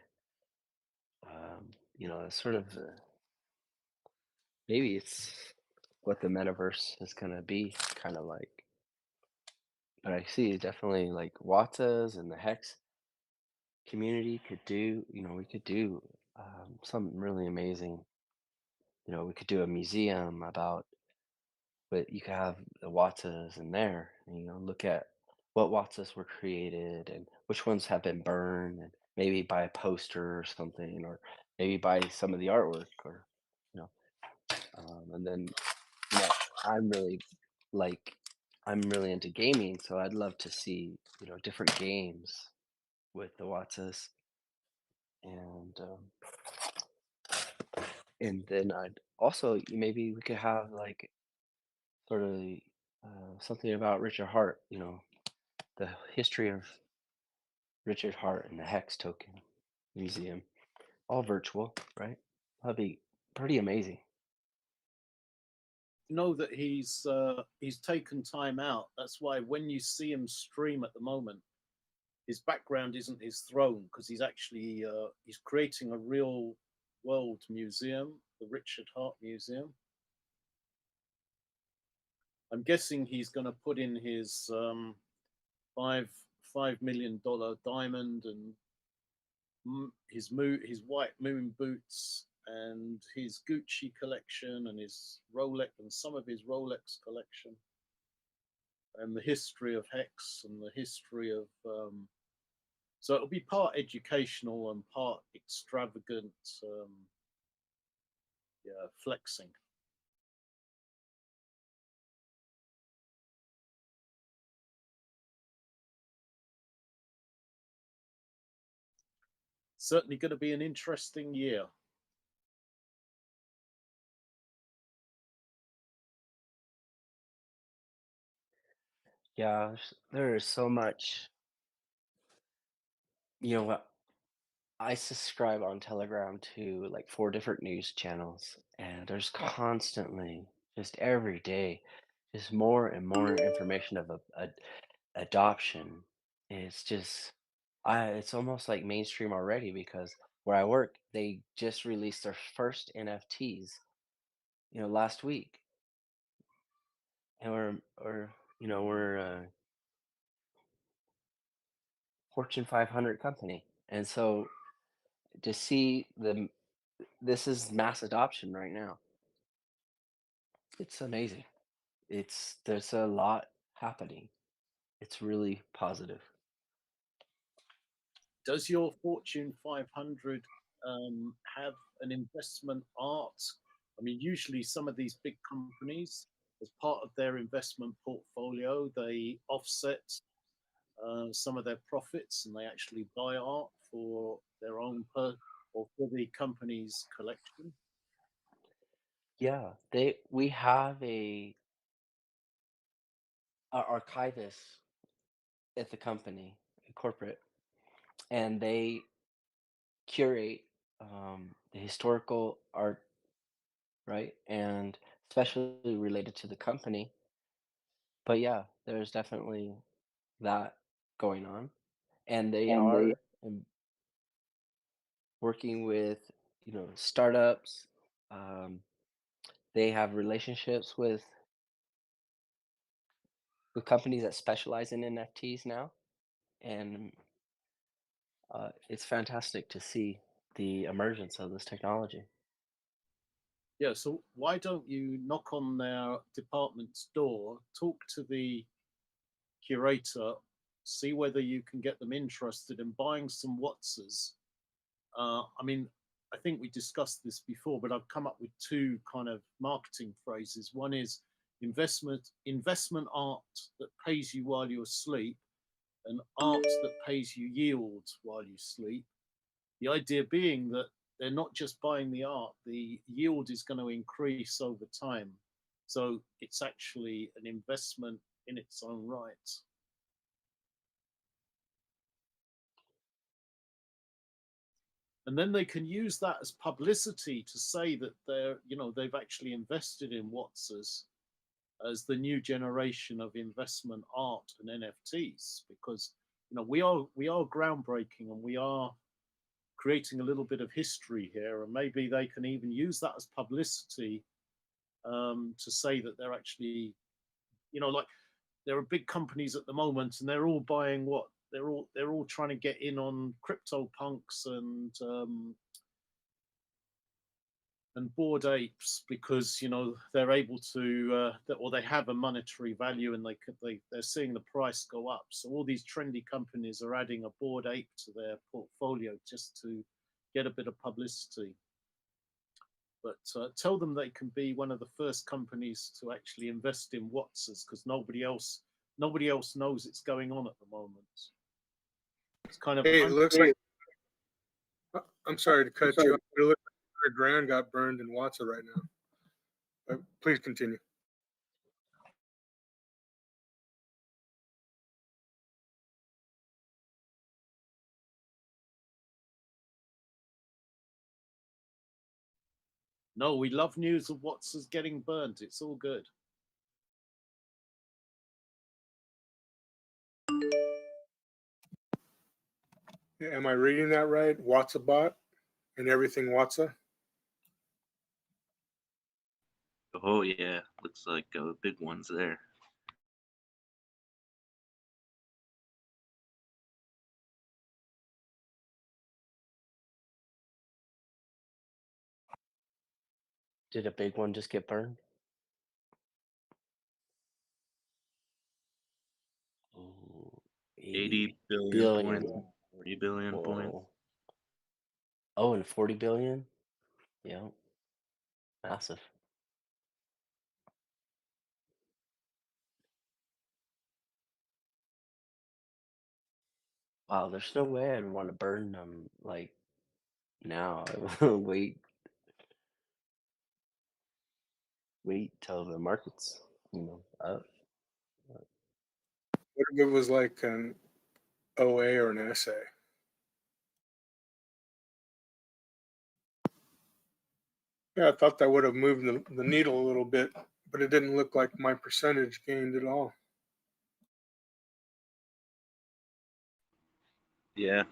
S5: sort of maybe it's what the metaverse is gonna be, kind of like. But I see definitely like Wattas and the Hex community could do. We could do something really amazing. We could do a museum about, but you could have the Wattas in there, and, look at what Wattas were created and which ones have been burned, and maybe buy a poster or something, or maybe buy some of the artwork, or you know, and then you know, I'm really like I'm really into gaming, so I'd love to see different games with the Wattas, and then I'd also maybe we could have like sort of something about Richard Hart, the history of Richard Hart and the Hex Token Museum, all virtual, right? That'd be pretty amazing.
S1: Know that he's taken time out. That's why when you see him stream at the moment, his background isn't his throne, because he's creating a real world museum, the Richard Hart Museum. I'm guessing he's going to put in his $5 million diamond, and his white moon boots, and his Gucci collection, and his Rolex, and some of his Rolex collection, and the history of Hex, and the history of so it'll be part educational and part extravagant, yeah, flexing. Certainly going to be an interesting year.
S5: Yeah, there is so much. What? I subscribe on Telegram to like 4 different news channels, and there's constantly, just every day, just more and more information of adoption. It's just, it's almost like mainstream already because where I work, they just released their first NFTs, last week, and we're a Fortune 500 company, and so to see this is mass adoption right now. It's amazing. There's a lot happening. It's really positive.
S1: Does your Fortune 500 have an investment art? I mean, usually some of these big companies, as part of their investment portfolio, they offset some of their profits and they actually buy art for their own or for the company's collection.
S5: Yeah, we have a archivist at the company, a corporate, and they curate the historical art, right? And especially related to the company. But yeah, there's definitely that going on. And they are working with, startups. Um, they have relationships with companies that specialize in NFTs now. And it's fantastic to see the emergence of this technology.
S1: Yeah, so why don't you knock on their department's door, talk to the curator, see whether you can get them interested in buying some Wattses. I mean, I think we discussed this before, but I've come up with two kind of marketing phrases. One is investment art that pays you while you're asleep, and art that pays you yield while you sleep. The idea being that they're not just buying the art, the yield is going to increase over time. So it's actually an investment in its own right. And then they can use that as publicity to say that they've actually invested in Wattses as the new generation of investment art and NFTs, because we are groundbreaking and we are creating a little bit of history here, and maybe they can even use that as publicity to say that they're actually, like there are big companies at the moment, and they're all buying what they're all trying to get in on crypto punks and Bored Apes, because they're able to or they have a monetary value, and they're seeing the price go up. So all these trendy companies are adding a Bored Ape to their portfolio just to get a bit of publicity. But tell them they can be one of the first companies to actually invest in Wattses, because nobody else knows it's going on at the moment. It's kind of
S6: it looks like I'm sorry to cut you off. It looks like our ground got burned in Watson right now. But please continue.
S1: No, we love news of Wattses getting burned. It's all good.
S6: Am I reading that right? Watsabot and everything Watsa?
S7: Oh yeah, looks like big ones there.
S5: Did a big one just get burned? Oh,
S7: 80 billion
S5: billion.
S7: points, 40 billion points.
S5: Whoa. Oh, and 40 billion? Yeah. Massive. Wow, there's no way I'd want to burn them like now. wait till the market's, up.
S6: What if it was like an OA or an SA? Yeah, I thought that would have moved the needle a little bit, but it didn't look like my percentage gained at all.
S7: Yeah,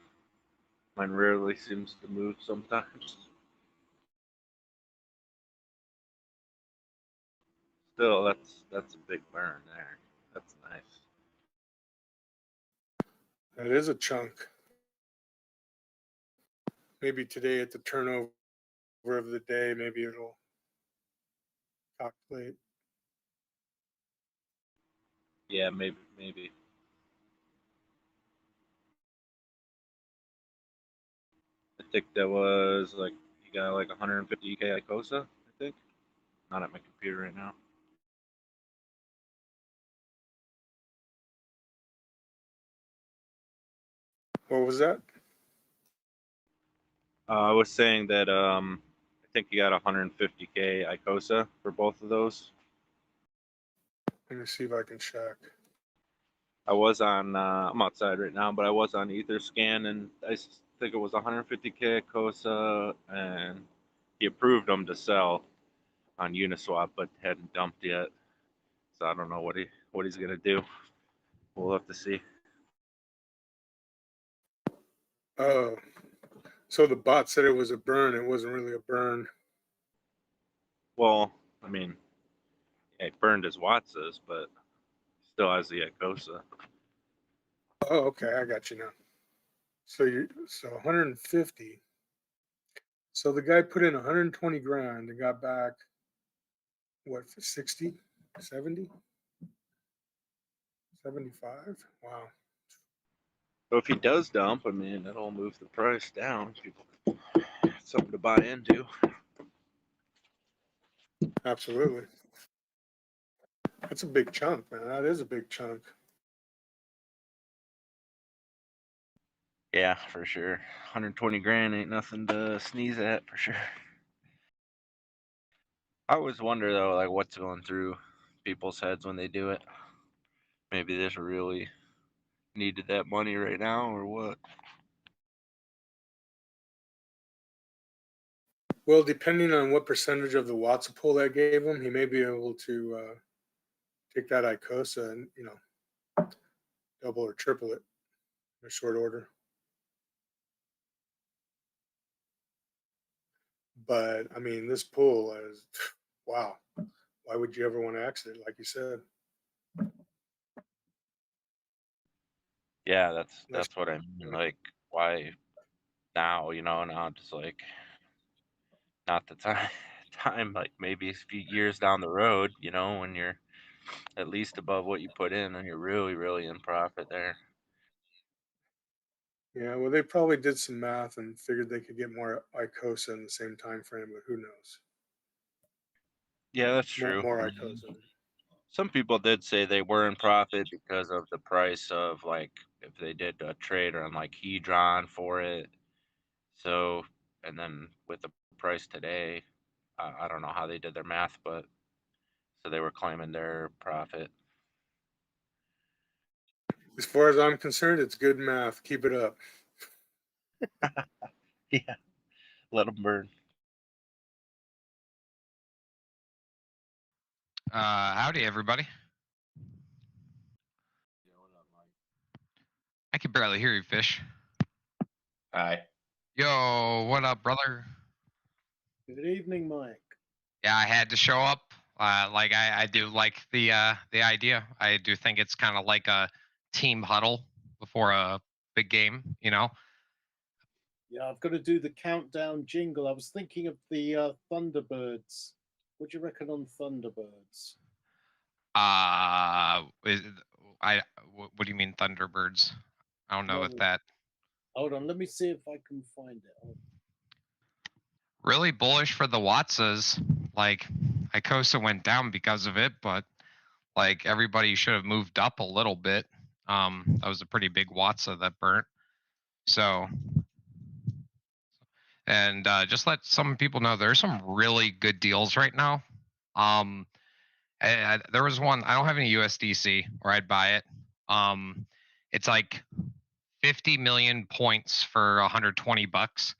S7: Mine rarely seems to move sometimes. Still, that's a big burn there. That's nice.
S6: That is a chunk. Maybe today at the turnover of the day, maybe it'll calculate.
S7: Yeah, maybe. I think that was like you got like 150k Icosa, I think. Not at my computer right now.
S6: What was that?
S7: I was saying that I think you got 150k Icosa for both of those.
S6: Let me see if I can check.
S7: I was on. I'm outside right now, but I was on Etherscan, and I think it was 150k Icosa, and he approved them to sell on Uniswap, but hadn't dumped yet. So I don't know what he's gonna do. We'll have to see.
S6: Oh, so the bot said it was a burn. It wasn't really a burn.
S7: Well, I mean, yeah, he burned his Watsas, but still has the Icosa.
S6: Oh, okay, I got you now. So 150. So the guy put in 120 grand and got back what, 60, 70, 75? Wow.
S7: So if he does dump, I mean, that'll move the price down. People, something to buy into.
S6: Absolutely. That's a big chunk, man. That is a big chunk.
S7: Yeah, for sure. 120 grand ain't nothing to sneeze at, for sure. I always wonder though, like what's going through people's heads when they do it. Maybe they just really needed that money right now, or what?
S6: Well, depending on what percentage of the Watson pool that gave him, he may be able to take that Icosa and, double or triple it in a short order. But I mean, this pool is, wow. Why would you ever want to exit, like you said?
S7: Yeah,
S6: Unless
S7: that's what I mean. Like, why now? Now just like not the time. Time, like maybe a few years down the road. When you're at least above what you put in, and you're really, really in profit there.
S6: Yeah, well, they probably did some math and figured they could get more Icosa in the same time frame, but who knows?
S7: Yeah, that's true.
S6: More Icosa.
S7: Some people did say they were in profit because of the price of like if they did a trade on like Hedron for it. So, and then with the price today, I don't know how they did their math, but so they were claiming their profit.
S6: As far as I'm concerned, it's good math. Keep it up.
S7: Yeah, let them burn.
S2: Howdy, everybody. I can barely hear you, Fish.
S8: Hi.
S2: Yo, what up, brother?
S1: Good evening, Mike.
S2: Yeah, I had to show up. Like I do like the idea. I do think it's kind of like a team huddle before a big game.
S1: Yeah, I've got to do the countdown jingle. I was thinking of the Thunderbirds. What do you reckon on Thunderbirds?
S2: What do you mean Thunderbirds? I don't know
S1: No.
S2: what that.
S1: Hold on, let me see if I can find it.
S2: Really bullish for the Watsas. Like Icosa went down because of it, but like everybody should have moved up a little bit. That was a pretty big Watsa that burnt. So, and just let some people know there's some really good deals right now. There was one. I don't have any USDC, or I'd buy it. It's like 50 million points for 120 bucks.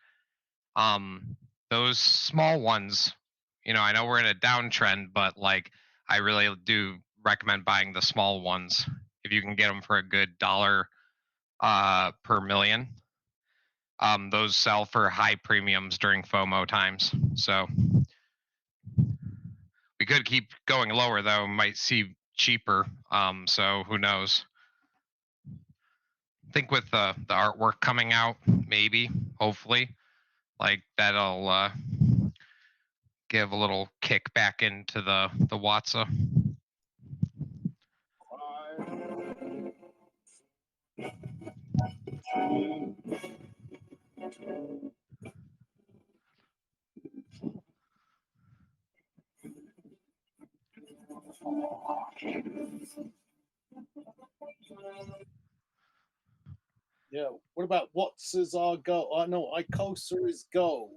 S2: Those small ones, I know we're in a downtrend, but like I really do recommend buying the small ones if you can get them for a good dollar per million. those sell for high premiums during FOMO times. So we could keep going lower though, might see cheaper. So who knows? I think with the artwork coming out, maybe, hopefully, like that'll give a little kick back into the Watsa.
S1: Yeah. What about Watsa's our go? Oh, no, Icosa is go.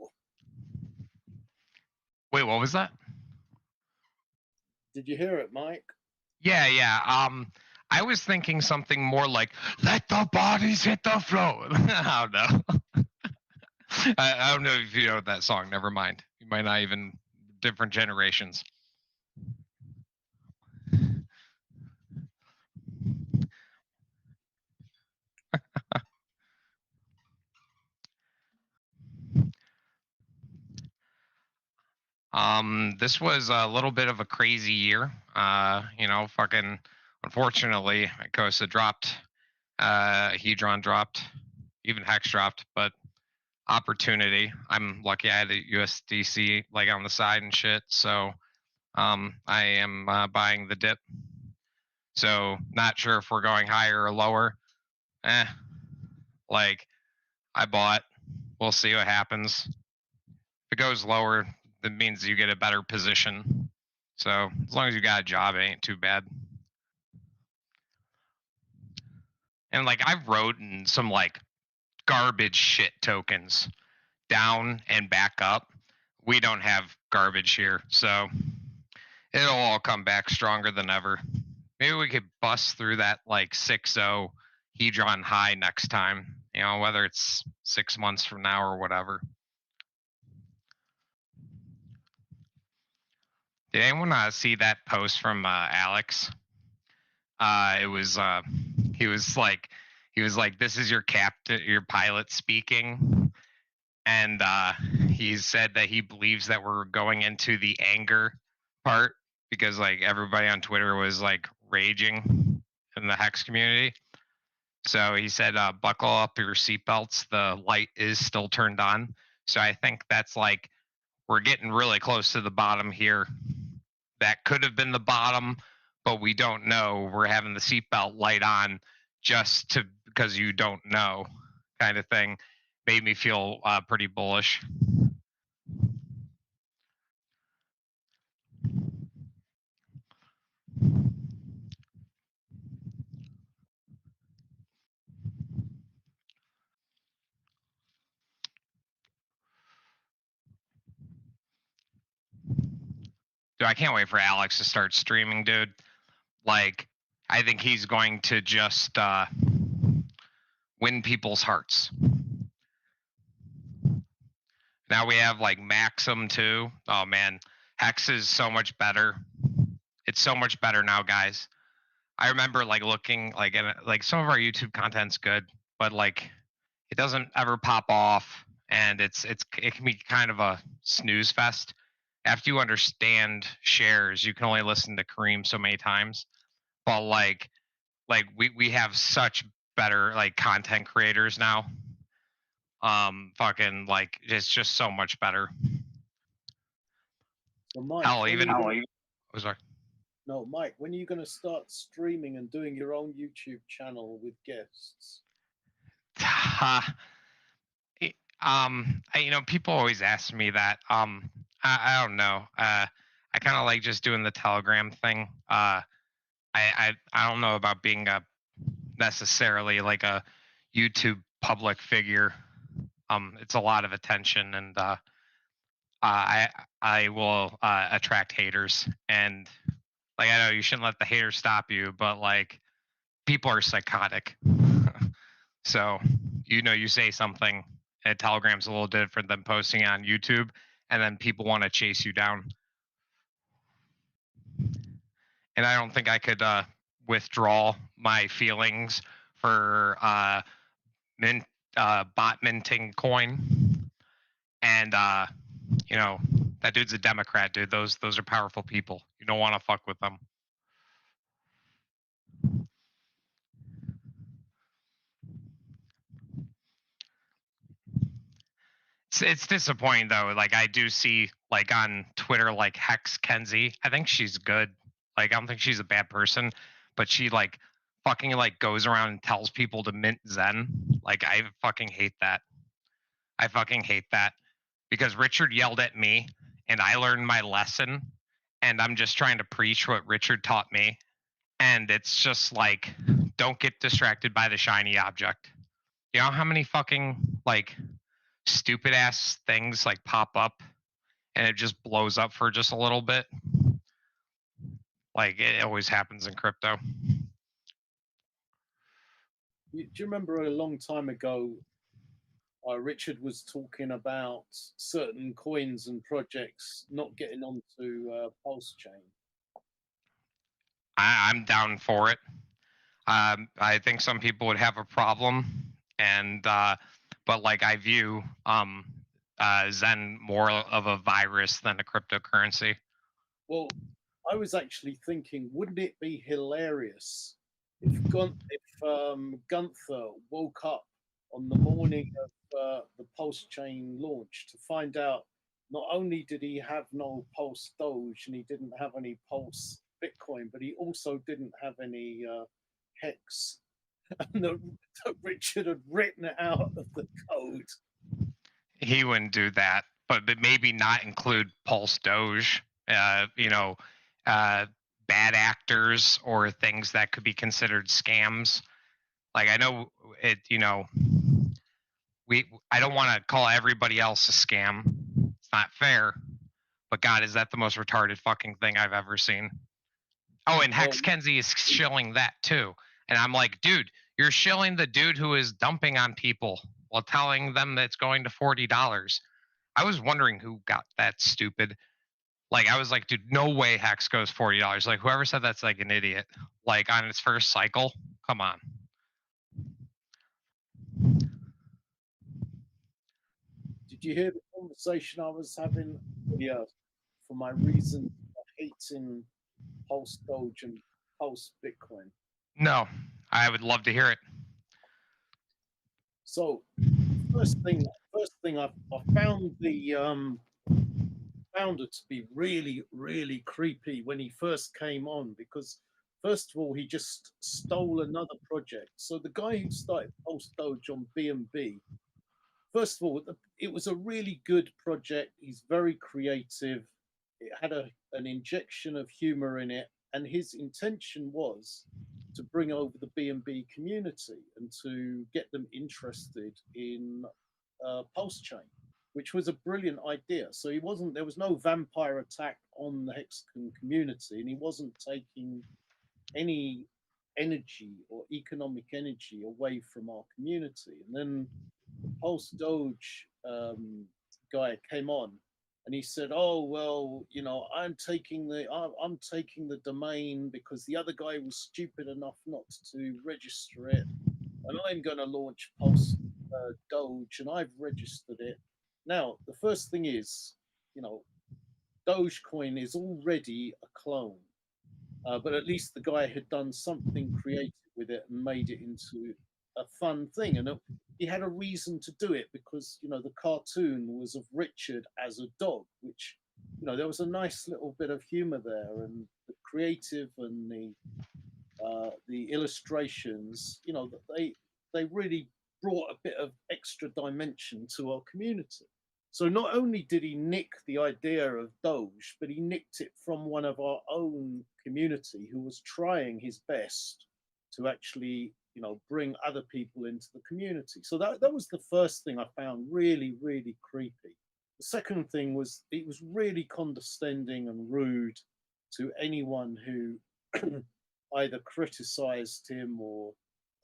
S2: Wait, what was that?
S1: Did you hear it, Mike?
S2: Yeah, yeah. I was thinking something more like "Let the bodies hit the floor." I don't know. I don't know if you know that song. Never mind. You might not even different generations. This was a little bit of a crazy year. Fucking unfortunately, Icosa dropped, Hedron dropped, even Hex dropped, but opportunity. I'm lucky I had a USDC like on the side and shit. So I am buying the dip. So not sure if we're going higher or lower. Like I bought. We'll see what happens. If it goes lower, that means you get a better position. So as long as you got a job, it ain't too bad. And like I've rode in some like garbage shit tokens down and back up. We don't have garbage here, so it'll all come back stronger than ever. Maybe we could bust through that like 6-0 Hedron high next time. You know, whether it's 6 months from now or whatever. Did anyone see that post from Alex? It was he was like this is your captain, your pilot speaking, and he said that he believes that we're going into the anger part because like everybody on Twitter was like raging in the Hex community. So he said, buckle up your seatbelts. The light is still turned on. So I think that's like we're getting really close to the bottom here. That could have been the bottom, but we don't know. We're having the seatbelt light on just to because you don't know, kind of thing. Made me feel pretty bullish. Dude, I can't wait for Alex to start streaming, dude. Like, I think he's going to just win people's hearts. Now we have like Maxim too. Oh man, Hex is so much better. It's so much better now, guys. I remember like looking like at like some of our YouTube content's good, but like it doesn't ever pop off, and it can be kind of a snooze fest. After you understand shares, you can only listen to Kareem so many times. But like we have such better like content creators now. Fucking like it's just so much better.
S1: So Mike,
S2: Hell, even oh, sorry.
S1: No, Mike, when are you going to start streaming and doing your own YouTube channel with guests?
S2: People always ask me that. I don't know. I kind of like just doing the Telegram thing. I don't know about being a necessarily like a YouTube public figure. It's a lot of attention, and I will attract haters. And like I know you shouldn't let the haters stop you, but like people are psychotic. So you say something, and Telegram's a little different than posting on YouTube, and then people want to chase you down. And I don't think I could withdraw my feelings for bot minting coin, and you know, that dude's a Democrat, dude. Those are powerful people. You don't want to fuck with them. It's disappointing though. Like I do see like on Twitter like Hex Kenzie. I think she's good. Like I don't think she's a bad person, but she like fucking like goes around and tells people to mint Zen. Like I fucking hate that. I fucking hate that because Richard yelled at me and I learned my lesson and I'm just trying to preach what Richard taught me. And it's just like don't get distracted by the shiny object. You know how many fucking like stupid ass things like pop up and it just blows up for just a little bit. Like it always happens in crypto.
S1: Do you remember a long time ago, Richard was talking about certain coins and projects not getting onto Pulse Chain?
S2: I'm down for it. I think some people would have a problem, and but like I view Zen more of a virus than a cryptocurrency.
S1: Well, I was actually thinking, wouldn't it be hilarious if Gunther woke up on the morning of the Pulse Chain launch to find out not only did he have no Pulse Doge and he didn't have any Pulse Bitcoin, but he also didn't have any Hex, and that Richard had written it out of the code.
S2: He wouldn't do that, but maybe not include Pulse Doge. You know, bad actors or things that could be considered scams. Like I know it. You know, I don't want to call everybody else a scam. It's not fair. But God, is that the most retarded fucking thing I've ever seen? Oh, and Hex Kenzie is shilling that too. And I'm like, dude, you're shilling the dude who is dumping on people while telling them that it's going to $40. I was wondering who got that stupid. Like, I was like, dude, no way Hex goes $40. Like, whoever said that's like an idiot. Like, on its first cycle, come on.
S1: Did you hear the conversation I was having for my reason for hating Pulse Doge and Pulse Bitcoin?
S2: No, I would love to hear it.
S1: So first thing I found the founder to be really, really creepy when he first came on, because first of all he just stole another project. So the guy who started Pulse Doge on BNB, first of all, it was a really good project. He's very creative. It had an injection of humor in it, and his intention was to bring over the BNB community and to get them interested in Pulse Chain, which was a brilliant idea. So there was no vampire attack on the Hexagon community, and he wasn't taking any energy or economic energy away from our community. And then the Pulse Doge guy came on, and he said, "Oh well, you know, I'm taking the domain because the other guy was stupid enough not to register it, and I'm going to launch Pulse Doge, and I've registered it." Now, the first thing is, you know, Dogecoin is already a clone, but at least the guy had done something creative with it and made it into a fun thing. And he had a reason to do it because, you know, the cartoon was of Richard as a dog, which, you know, there was a nice little bit of humor there, and the creative and the illustrations, you know, they really brought a bit of extra dimension to our community. So not only did he nick the idea of Doge, but he nicked it from one of our own community who was trying his best to actually, you know, bring other people into the community. So that was the first thing I found really, really creepy. The second thing was it was really condescending and rude to anyone who either criticized him or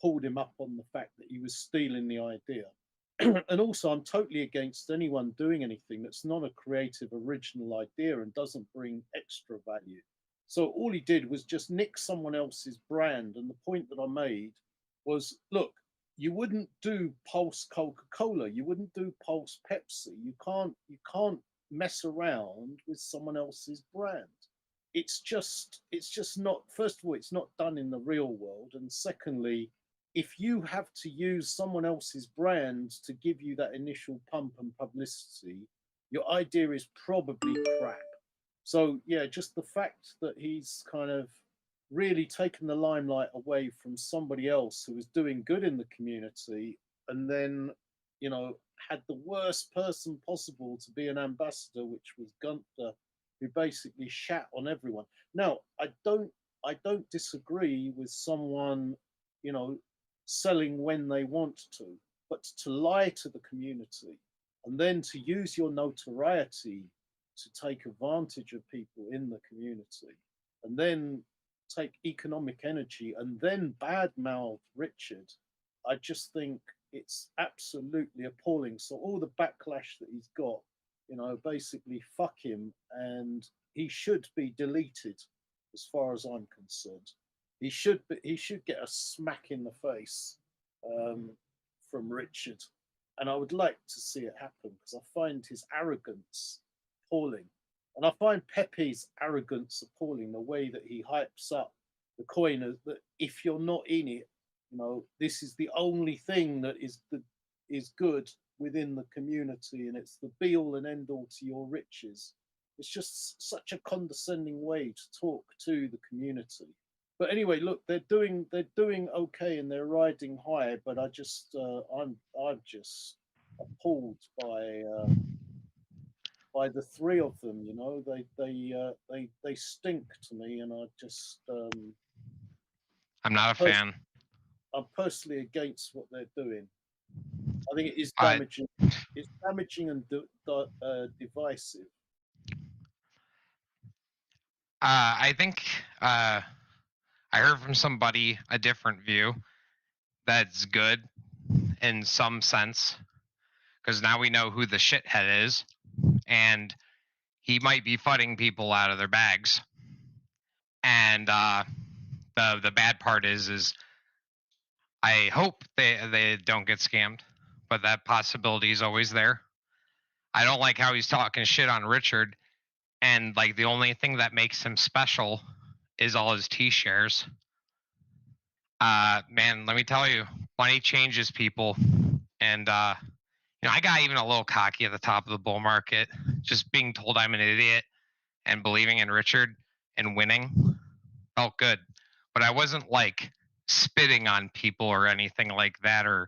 S1: pulled him up on the fact that he was stealing the idea. And also, I'm totally against anyone doing anything that's not a creative, original idea and doesn't bring extra value. So all he did was just nick someone else's brand. And the point that I made was, look, you wouldn't do Pulse Coca-Cola, you wouldn't do Pulse Pepsi. You can't mess around with someone else's brand. It's just not, first of all, it's not done in the real world. And secondly, if you have to use someone else's brand to give you that initial pump and publicity, your idea is probably crap. So yeah, just the fact that he's kind of really taken the limelight away from somebody else who was doing good in the community, and then, you know, had the worst person possible to be an ambassador, which was Gunther, who basically shat on everyone. Now, I don't disagree with someone, you know, selling when they want to, but to lie to the community and then to use your notoriety to take advantage of people in the community, and then take economic energy and then badmouth Richard, I just think it's absolutely appalling. So all the backlash that he's got, you know, basically fuck him, and he should be deleted as far as I'm concerned. He should get a smack in the face from Richard, and I would like to see it happen because I find his arrogance appalling. And I find Pepe's arrogance appalling, the way that he hypes up the coin as that if you're not in it, you know, this is the only thing that is good within the community, and it's the be all and end all to your riches. It's just such a condescending way to talk to the community. But anyway, look, they're doing okay and they're riding high. But I just I'm just appalled by the three of them. You know, they stink to me, and I just
S2: I'm not a fan.
S1: I'm personally against what they're doing. I think it is
S2: I-
S1: damaging. It's damaging and divisive.
S2: I think I heard from somebody a different view that's good in some sense, because now we know who the shithead is, and he might be fudding people out of their bags. And the bad part is I hope they don't get scammed, but that possibility is always there. I don't like how he's talking shit on Richard, and like the only thing that makes him special is all his T-shares. Man, let me tell you, money changes people, and you know, I got even a little cocky at the top of the bull market, just being told I'm an idiot and believing in Richard and winning felt good, but I wasn't like spitting on people or anything like that, or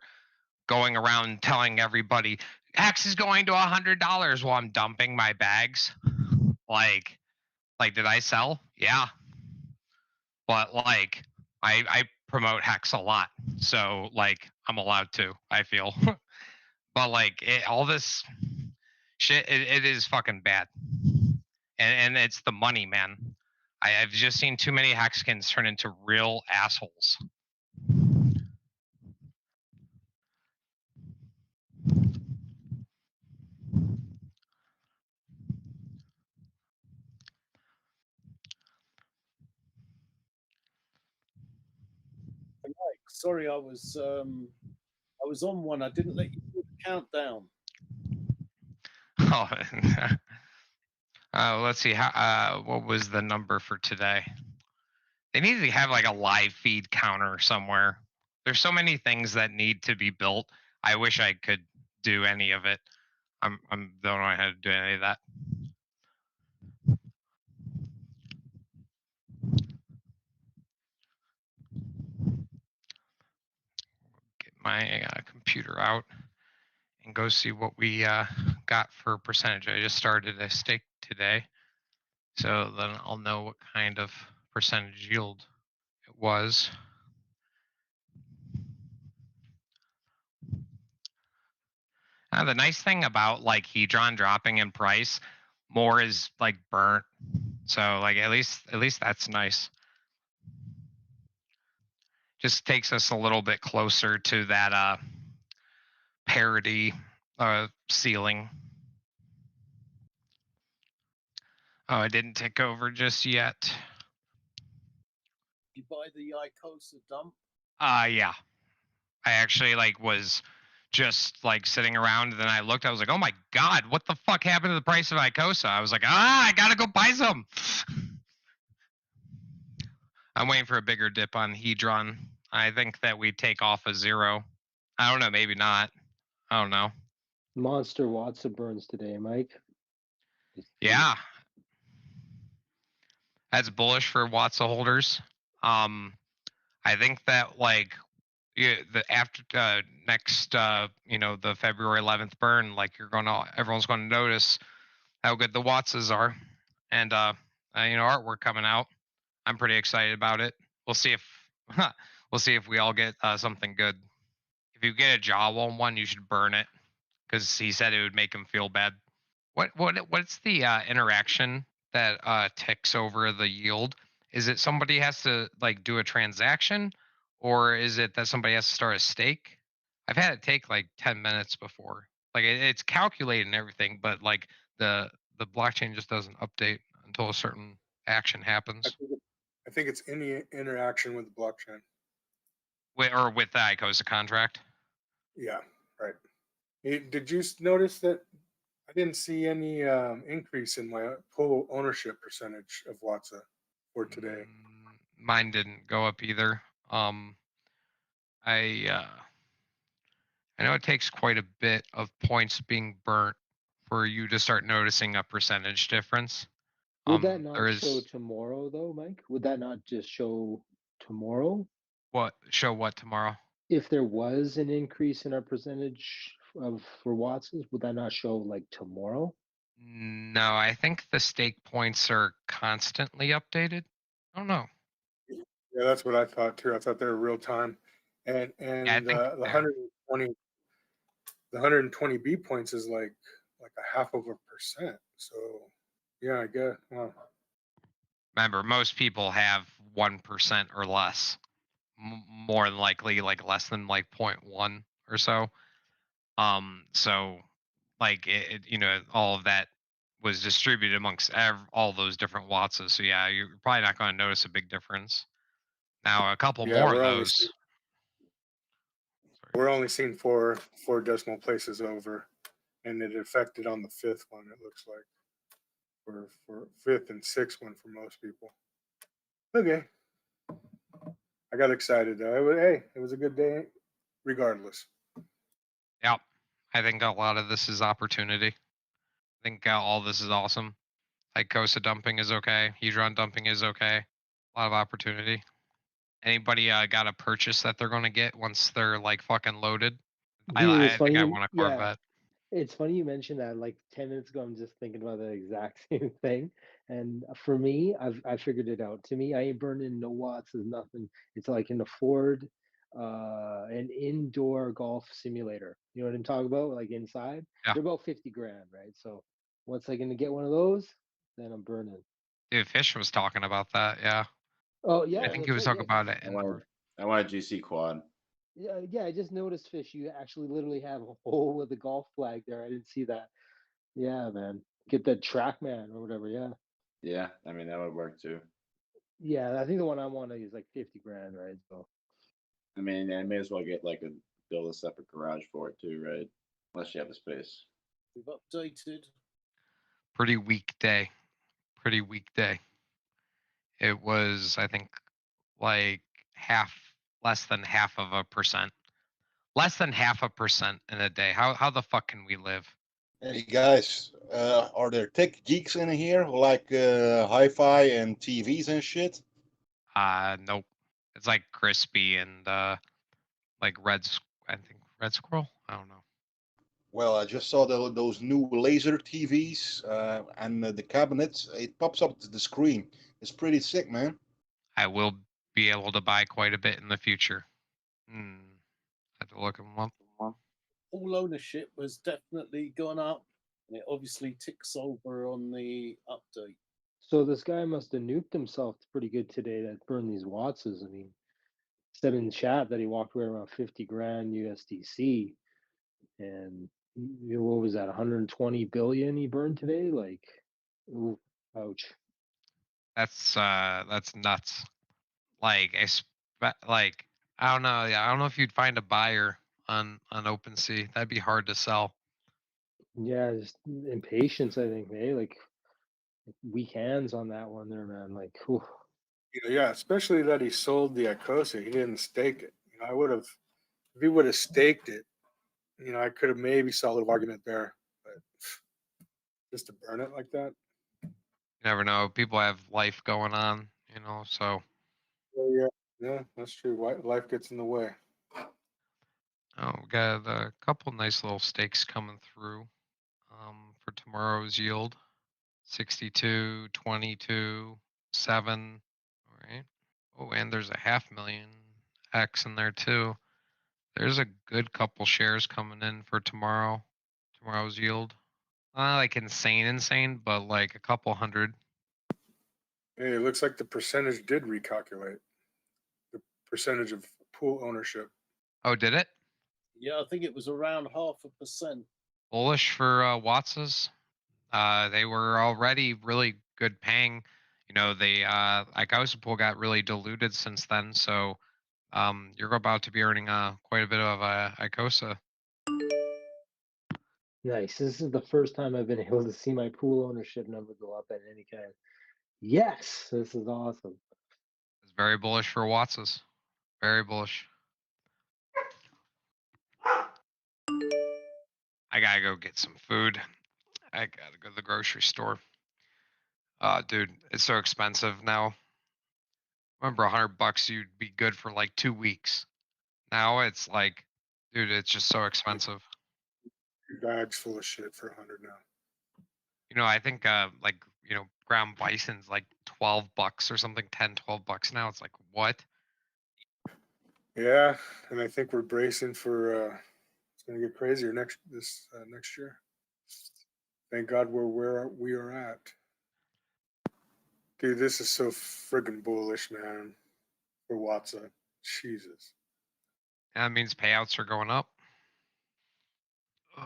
S2: going around telling everybody X is going to $100 while I'm dumping my bags. Like did I sell? Yeah, but like I promote Hex a lot, so like I'm allowed to, I feel. But like all this shit, it is fucking bad, and it's the money, man. I've just seen too many Hexkins turn into real assholes.
S1: Sorry, I was on one. I didn't let you do the countdown.
S2: Oh, let's see. What was the number for today? They need to have like a live feed counter somewhere. There's so many things that need to be built. I wish I could do any of it. I'm don't know how to do any of that. Get my computer out and go see what we got for percentage. I just started a stake today, so then I'll know what kind of percentage yield it was. The nice thing about like Hedron dropping in price, more is like burnt. So like at least that's nice. Just takes us a little bit closer to that parity ceiling. Oh, it didn't tick over just yet.
S1: You buy the Icosa dump?
S2: Yeah. I actually like was just like sitting around, and then I looked. I was like, "Oh my god, what the fuck happened to the price of Icosa?" I was like, I gotta go buy some. I'm waiting for a bigger dip on Hedron. I think that we take off a 0. I don't know, maybe not. I don't know.
S4: Monster Watson burns today, Mike.
S2: Yeah, that's bullish for Watson holders. I think that like the after next the February 11th burn, like everyone's gonna notice how good the Wattses are, and artwork coming out. I'm pretty excited about it. We'll see if we'll see if we all get something good. If you get a Jaw one, you should burn it because he said it would make him feel bad. What's the interaction that ticks over the yield? Is it somebody has to like do a transaction, or is it that somebody has to start a stake? I've had it take like 10 minutes before. Like it's calculated and everything, but like the blockchain just doesn't update until a certain action happens.
S6: I think it's any interaction with the blockchain.
S2: Or with the Icosa contract.
S6: Yeah, right. Did you notice that I didn't see any increase in my total ownership percentage of Watsa for today?
S2: Mine didn't go up either. I know it takes quite a bit of points being burnt for you to start noticing a percentage difference.
S4: Would that
S2: There
S4: not show
S2: is
S4: tomorrow though, Mike? Would that not just show tomorrow?
S2: what tomorrow?
S4: If there was an increase in our percentage for Watsons, would that not show like tomorrow?
S2: No, I think the stake points are constantly updated. I don't know.
S6: Yeah, that's what I thought too. I thought they were real time, and
S2: Yeah, I think
S6: the 120 the 120 B points is like a half of a percent. So yeah, I guess. Well,
S2: remember, most people have 1% or less. More than likely, like less than like 0.1 or so. So like all of that was distributed amongst all those different Wattses. So yeah, you're probably not going to notice a big difference. Now a couple
S6: yeah,
S2: more of those.
S6: we're only seeing four decimal places over, and it affected on the fifth one. It looks like for fifth and sixth one for most people. Okay, I got excited though. It was a good day, regardless.
S2: Yeah, I think a lot of this is opportunity. I think all this is awesome. Like Icosa dumping is okay. Hedron dumping is okay. A lot of opportunity. Anybody got a purchase that they're going to get once they're like fucking loaded?
S4: Dude, it's
S2: I think
S4: funny.
S2: I want a
S4: Yeah,
S2: Corvette.
S4: it's funny you mentioned that. Like 10 minutes ago, I'm just thinking about the exact same thing. And for me, I figured it out. To me, I ain't burning no watts is nothing. It's like an afford an indoor golf simulator. You know what I'm talking about? Like inside,
S2: Yeah.
S4: they're about 50 grand, right? So once I'm gonna get one of those, then I'm burning.
S2: Dude, Fish was talking about that. Yeah.
S4: Oh yeah,
S2: I think
S4: that's
S2: he was
S4: right.
S2: talking
S4: Yeah,
S2: about it.
S8: I want a GC quad.
S4: yeah. I just noticed, Fish. You actually literally have a hole with a golf flag there. I didn't see that. Yeah, man. Get that TrackMan or whatever. Yeah.
S8: Yeah, I mean that would work too.
S4: Yeah, I think the one I want is like 50 grand, right? So
S8: I mean, I may as well get build a separate garage for it too, right? Unless you have the space.
S1: We've updated.
S2: Pretty weak day. Pretty weak day. It was, I think, like less than half of a percent. Less than half a percent in a day. How the fuck can we live?
S9: Hey guys, are there tech geeks in here who like hi-fi and TVs and shit?
S2: Nope. It's like crispy and like I think red squirrel. I don't know.
S9: Well, I just saw those new laser TVs and the cabinets. It pops up to the screen. It's pretty sick, man.
S2: I will be able to buy quite a bit in the future. I have to look them up.
S1: All ownership has definitely gone up, and it obviously ticks over on the update.
S4: so this guy must have nuked himself pretty good today that burned these Wattses. I mean, said in chat that he walked away around 50 grand USDC, and what was that, 120 billion he burned today? Like, ooh, ouch.
S2: That's nuts. Like I don't know. Yeah, I don't know if you'd find a buyer on OpenSea. That'd be hard to sell.
S4: Yeah, just impatience, I think, like weak hands on that one there, man. Like, whew.
S6: Yeah, especially that he sold the Icosa. He didn't stake it. I would have, if he would have staked it, I could have maybe saw a little argument there. But just to burn it like that.
S2: You never know. People have life going on, so.
S6: Yeah, yeah, that's true. Life gets in the way.
S2: Oh, we got a couple nice little stakes coming through for tomorrow's yield. 62, 22, 7. All right. Oh, and there's a 500,000 X in there too. There's a good couple shares coming in for tomorrow's yield. Not like insane, but like a couple hundred.
S6: Hey, it looks like the percentage did recalculate. The percentage of pool ownership.
S2: Oh, did it?
S1: Yeah, I think it was around 0.5%.
S2: Bullish for Wats's. They were already really good paying. The Icosa pool got really diluted since then, so you're about to be earning quite a bit of Icosa.
S4: Nice. This is the first time I've been able to see my pool ownership number go up at any kind. Yes, this is awesome.
S2: It's very bullish for Wats's. Very bullish. I gotta go get some food. I gotta go to the grocery store. Dude, it's so expensive now. Remember, $100 you'd be good for like 2 weeks. Now it's like, dude, it's just so expensive.
S6: Bags full of shit for 100 now.
S2: I think ground bison's like $12 or something, $10-12 now. It's like, what?
S6: Yeah, and I think we're bracing for it's going to get crazier next year. Thank God we're where we are at. Dude, this is so friggin' bullish, man. For Watson. Jesus.
S2: That means payouts are going up. Let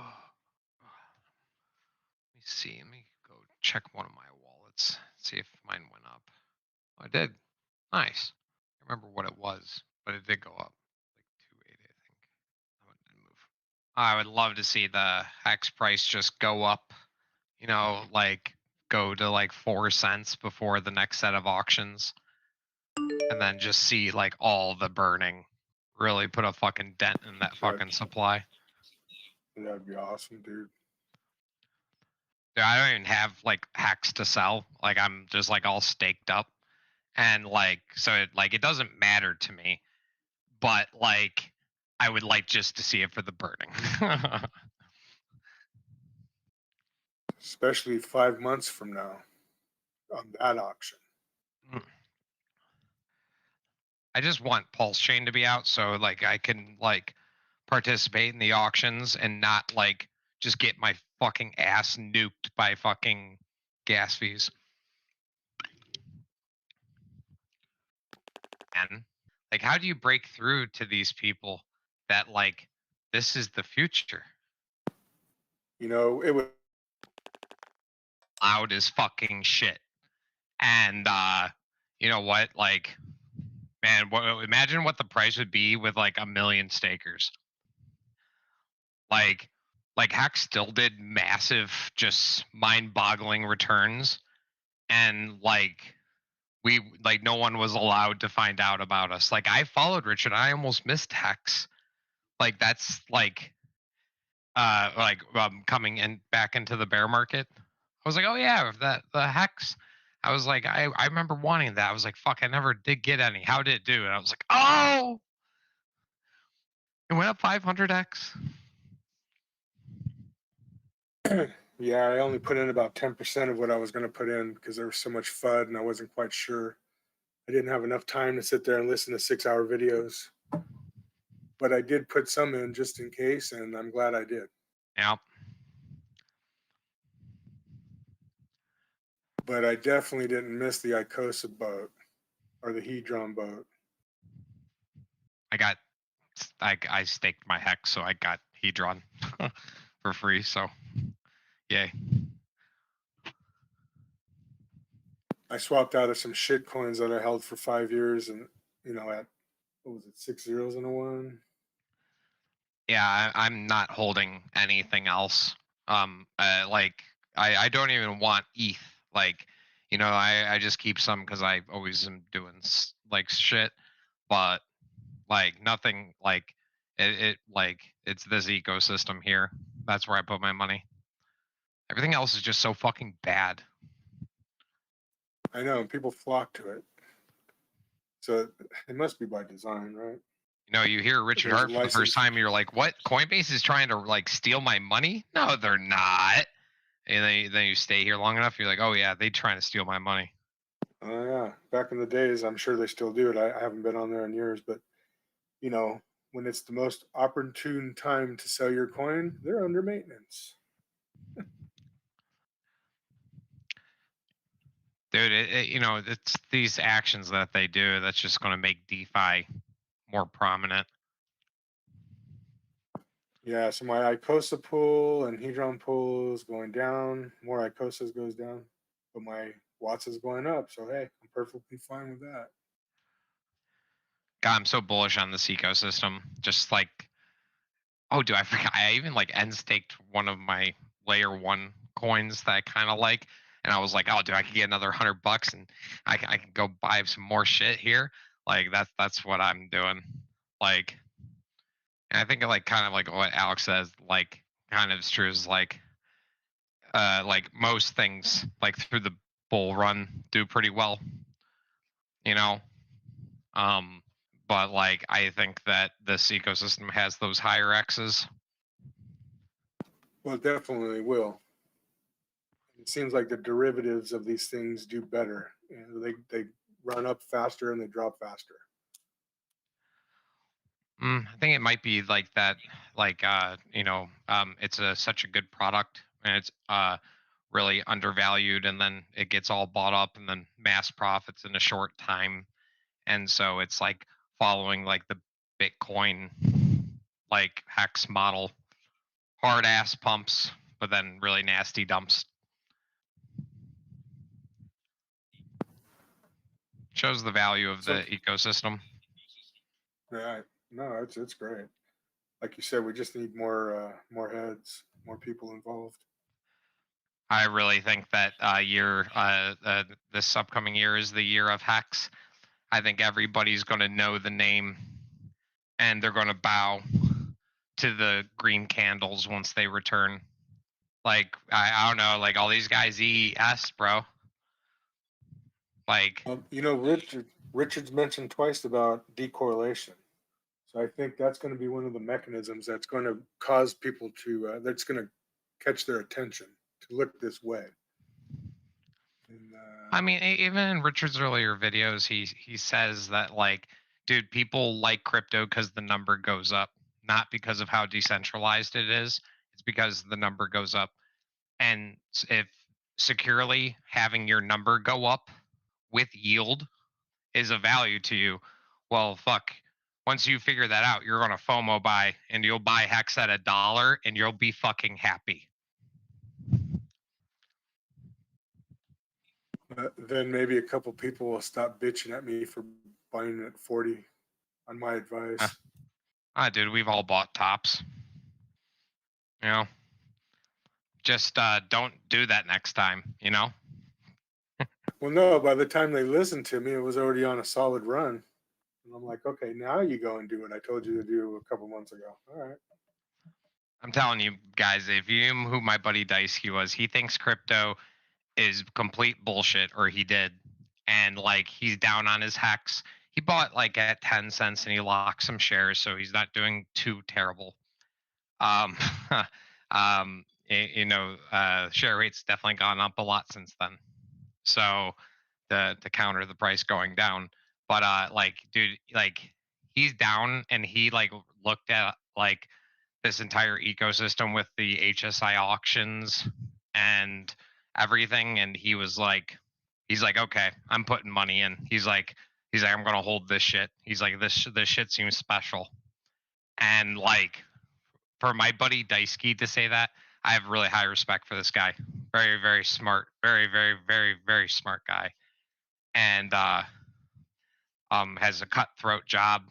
S2: me see. Let me go check one of my wallets. See if mine went up. Oh, I did. Nice. I remember what it was, but it did go up. Like 280, I think. That one didn't move. I would love to see the hex price just go up. Like go to like 4 cents before the next set of auctions. And then just see like all the burning. Really put a fucking dent in that fucking supply.
S6: That'd be awesome, dude.
S2: Dude, I don't even have like hacks to sell. Like I'm just like all staked up. And like so it doesn't matter to me. But like I would like just to see it for the burning.
S6: Especially 5 months from now on that auction.
S2: I just want Pulse Chain to be out so like I can like participate in the auctions and not like just get my fucking ass nuked by fucking gas fees. And like how do you break through to these people that like this is the future?
S6: It would
S2: loud as fucking shit. And you know what? Like, man, imagine what the price would be with like 1 million stakers. Like Hack still did massive, just mind-boggling returns, and like no one was allowed to find out about us. Like I followed Richard, I almost missed Hex. Like that's like coming in back into the bear market. I was like, oh yeah, the Hex. I was like, I remember wanting that. I was like, fuck, I never did get any. How did it do? And I was like, oh, it went up 500x.
S6: Yeah, I only put in about 10% of what I was going to put in because there was so much FUD and I wasn't quite sure. I didn't have enough time to sit there and listen to 6-hour videos. But I did put some in just in case, and I'm glad I did.
S2: Yep.
S6: But I definitely didn't miss the Icosa boat or the Hedron boat.
S2: I staked my Hex, so I got Hedron for free. So, yay.
S6: I swapped out of some shit coins that I held for 5 years, and at what was it, 6 zeros and a 1?
S2: Yeah, I'm not holding anything else. Like I don't even want ETH. Like, you know, I just keep some because I always am doing like shit, but like nothing like it like it's this ecosystem here. That's where I put my money. Everything else is just so fucking bad.
S6: I know, and people flock to it. So it must be by design, right?
S2: You know, you hear Richard
S6: There's
S2: Hart for the first
S6: license.
S2: time, you're like, "What? Coinbase is trying to like steal my money?" No, they're not. And then you stay here long enough, you're like, "Oh yeah, they trying to steal my money."
S6: Oh yeah, back in the days, I'm sure they still do it. I haven't been on there in years, but you know, when it's the most opportune time to sell your coin, they're under maintenance.
S2: Dude, you know, it's these actions that they do that's just going to make DeFi more prominent.
S6: Yeah, so my Icosa pool and Hedron pool is going down. More Icosas goes down, but my Watts is going up. So hey, I'm perfectly fine with that.
S2: God, I'm so bullish on this ecosystem. Just like, oh, dude, I forgot. I even like end staked one of my layer 1 coins that I kind of like, and I was like, oh, dude, I could get another $100 and I can go buy some more shit here. Like that's what I'm doing. Like, and I think like kind of like what Alex says, like kind of is true is like most things like through the bull run do pretty well, you know. But like I think that this ecosystem has those higher X's.
S6: Well, it definitely will. It seems like the derivatives of these things do better. And they run up faster and they drop faster.
S2: I think it might be like that, like you know, it's such a good product and it's really undervalued, and then it gets all bought up and then mass profits in a short time, and so it's like following like the Bitcoin like hex model, hard ass pumps, but then really nasty dumps. Shows the value of the ecosystem.
S6: Yeah, no, it's great. Like you said, we just need more heads, more people involved.
S2: I really think that this upcoming year is the year of hex. I think everybody's going to know the name, and they're going to bow to the green candles once they return. Like I don't know, like all these guys ES, bro. Like
S6: You know, Richard's mentioned twice about decorrelation. So I think that's going to be one of the mechanisms that's going to cause people to that's going to catch their attention to look this way. And,
S2: I mean, even in Richard's earlier videos, he says that like, dude, people like crypto because the number goes up, not because of how decentralized it is. It's because the number goes up, and if securely having your number go up with yield is a value to you, well, fuck. Once you figure that out, you're gonna FOMO buy, and you'll buy Hex at $1, and you'll be fucking happy.
S6: then maybe a couple people will stop bitching at me for buying at 40 on my advice.
S2: Dude, we've all bought tops. You know, just don't do that next time. You know.
S6: Well, no, by the time they listened to me, it was already on a solid run. And I'm like, okay, now you go and do what I told you to do a couple months ago. All right.
S2: I'm telling you guys, if you knew who my buddy Dicey was, he thinks crypto is complete bullshit, or he did. And like he's down on his Hex. He bought like at 10 cents and he locked some shares, so he's not doing too terrible. You know, share rate's definitely gone up a lot since then. So to counter the price going down. But like, dude, like he's down, and he like looked at like this entire ecosystem with the HSI auctions and everything, and he's like, okay, I'm putting money in. He's like, I'm gonna hold this shit. He's like, this shit seems special. And like, for my buddy Daisuke to say that, I have really high respect for this guy. Very, very smart. Very, very, very, very smart guy. And has a cutthroat job.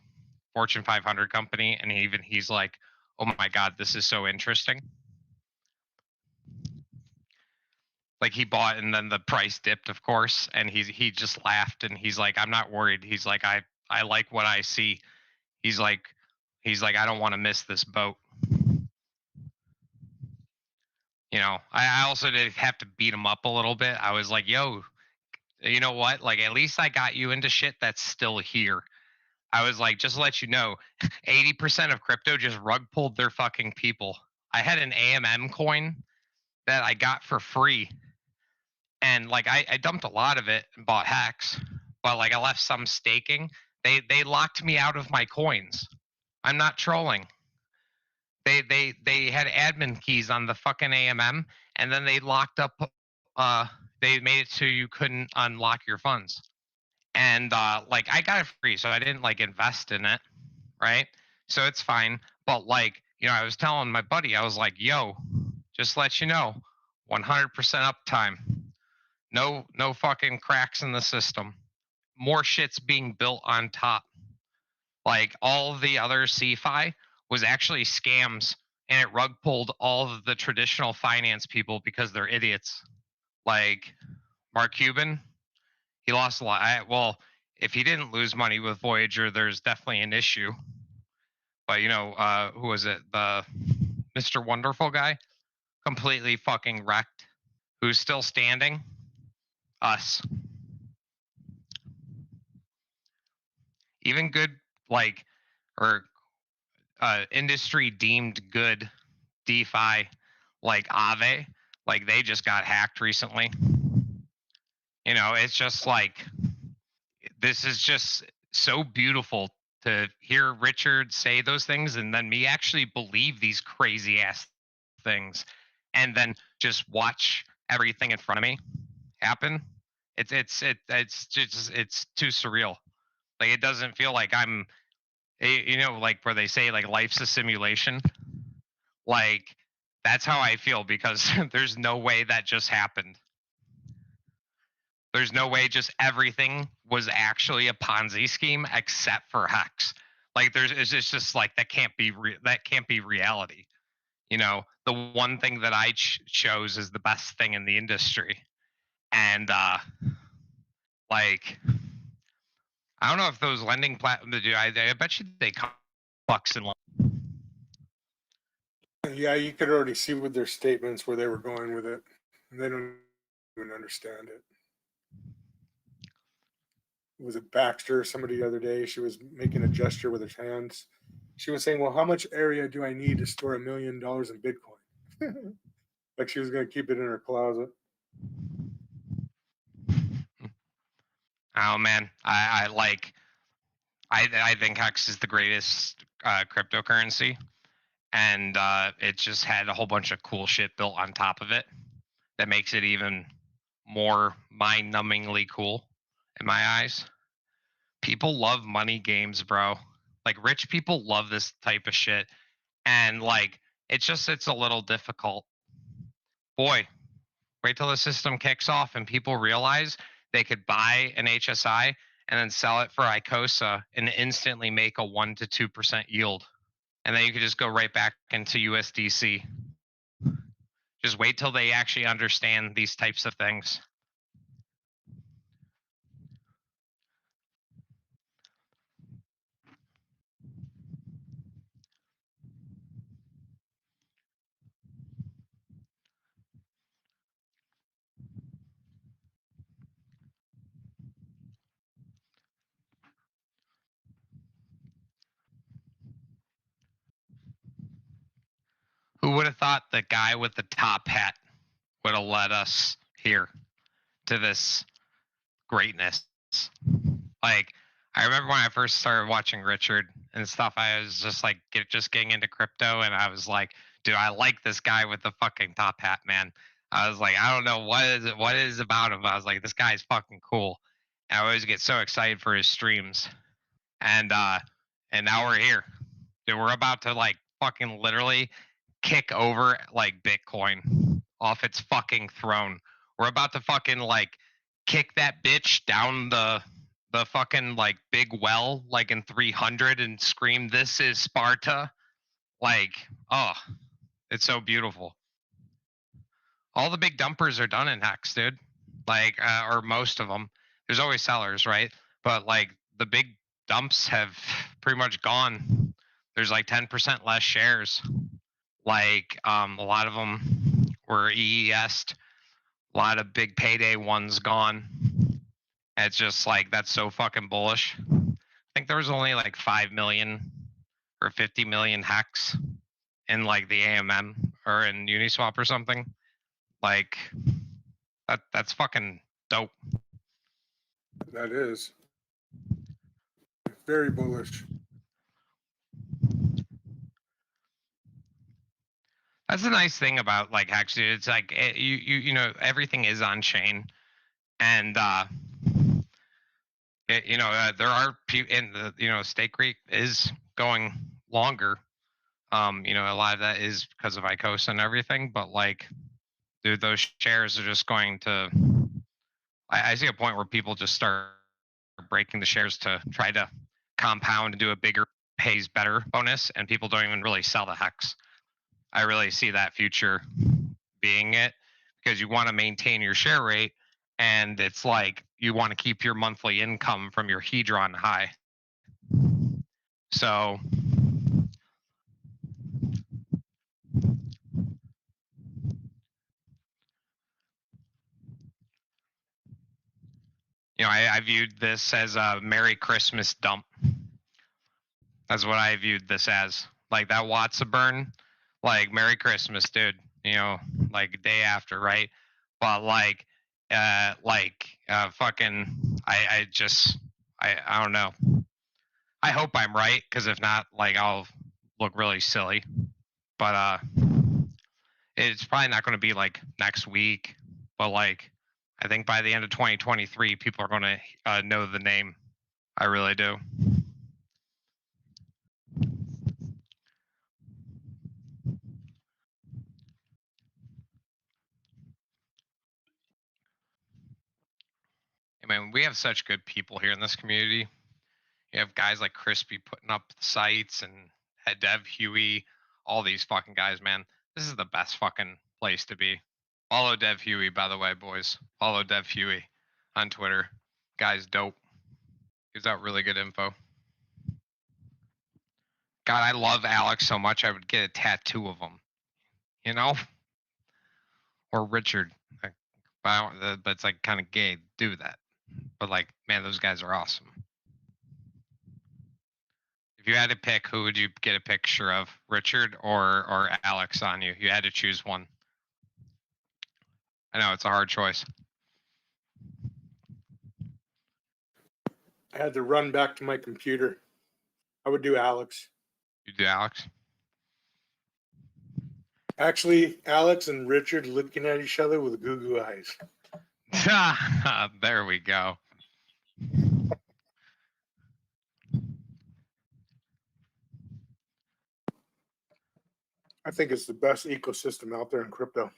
S2: Fortune 500 company, and he's like, oh my God, this is so interesting. Like he bought, and then the price dipped, of course, and he just laughed, and he's like, I'm not worried. He's like, I like what I see. He's like, I don't want to miss this boat. You know, I also did have to beat him up a little bit. I was like, yo, you know what? Like, at least I got you into shit that's still here. I was like, just to let you know, 80% of crypto just rug pulled their fucking people. I had an AMM coin that I got for free. And like I dumped a lot of it and bought hacks, but like I left some staking. They locked me out of my coins. I'm not trolling. They had admin keys on the fucking AMM, and then they locked up. They made it so you couldn't unlock your funds. And like I got it free, so I didn't like invest in it, right? So it's fine. But like, you know, I was telling my buddy, I was like, yo, just let you know, 100% uptime. No fucking cracks in the system. More shit's being built on top. Like all of the other CFI was actually scams, and it rug pulled all of the traditional finance people because they're idiots. Like Mark Cuban, he lost a lot. Well, if he didn't lose money with Voyager, there's definitely an issue. But you know, who was it? The Mr. Wonderful guy, completely fucking wrecked. Who's still standing? Us. Even good, like, or industry deemed good DeFi, like Aave, like they just got hacked recently. You know, it's just like, this is just so beautiful to hear Richard say those things and then me actually believe these crazy ass things and then just watch everything in front of me happen. It's just, it's too surreal. Like it doesn't feel like I'm, you know, like where they say like life's a simulation. Like that's how I feel, because there's no way that just happened. There's no way just everything was actually a Ponzi scheme except for Hex. Like it's just like that can't be reality. You know, the one thing that I chose is the best thing in the industry, and like I don't know if those lending platforms do. I bet you they come bucks and.
S6: Yeah, you could already see with their statements where they were going with it. They don't even understand it. Was it Baxter or somebody the other day? She was making a gesture with her hands. She was saying, well, how much area do I need to store $1 million in Bitcoin? Like she was going to keep it in her closet.
S2: Oh man, I think Hex is the greatest cryptocurrency, and it just had a whole bunch of cool shit built on top of it that makes it even more mind-numbingly cool in my eyes. People love money games, bro. Like rich people love this type of shit, and like it's a little difficult. Boy, wait till the system kicks off and people realize they could buy an HSI and then sell it for Icosa and instantly make a 1 to 2% yield. And then you could just go right back into USDC. Just wait till they actually understand these types of things. Who would have thought the guy with the top hat would have led us here to this greatness? Like, I remember when I first started watching Richard and stuff, I was just like just getting into crypto, and I was like, dude, I like this guy with the fucking top hat, man. I was like, I don't know what is about him. I was like, this guy's fucking cool. And I always get so excited for his streams. And now we're here. Dude, we're about to like fucking literally kick over like Bitcoin off its fucking throne. We're about to fucking like kick that bitch down the the fucking like big well like in 300 and scream, "This is Sparta." Like, oh, it's so beautiful. All the big dumpers are done in Hex, dude. Like, or most of them. There's always sellers, right? But like the big dumps have pretty much gone. There's like 10% less shares. Like, a lot of them were EES'd. A lot of big payday ones gone. It's just like, that's so fucking bullish. I think there was only like 5 million or 50 million Hex in like the AMM or in Uniswap or something. Like, that's fucking dope.
S6: That is very bullish.
S2: That's the nice thing about like Hex, dude. It's like you know, everything is on chain, and there are people in the, you know, stake rate is going longer. You know, a lot of that is because of Icosa and everything, but like, dude, those shares are just going to. I see a point where people just start breaking the shares to try to compound and do a bigger pays better bonus, and people don't even really sell the Hex. I really see that future being it, because you want to maintain your share rate, and it's like you want to keep your monthly income from your Hedron high. So you know, I viewed this as a Merry Christmas dump. That's what I viewed this as. Like that Watsa burn, like Merry Christmas, dude. You know, like day after, right? But like, fucking, I don't know. I hope I'm right, because if not, like I'll look really silly. But it's probably not going to be like next week. But like, I think by the end of 2023, people are going to know the name. I really do. I mean, we have such good people here in this community. You have guys like Crispy putting up sites, and Dev Huey, all these fucking guys, man. This is the best fucking place to be. Follow Dev Huey, by the way, boys. Follow Dev Huey on Twitter. Guy's dope. Gives out really good info. God, I love Alex so much, I would get a tattoo of him. You know? Or Richard. But it's like kind of gay to do that. But like, man, those guys are awesome. If you had to pick, who would you get a picture of, Richard or Alex on you? You had to choose one. I know it's a hard choice.
S6: I had to run back to my computer. I would do Alex.
S2: You do Alex?
S6: Actually, Alex and Richard looking at each other with goo goo eyes.
S2: There we go.
S6: I think it's the best ecosystem out there in crypto.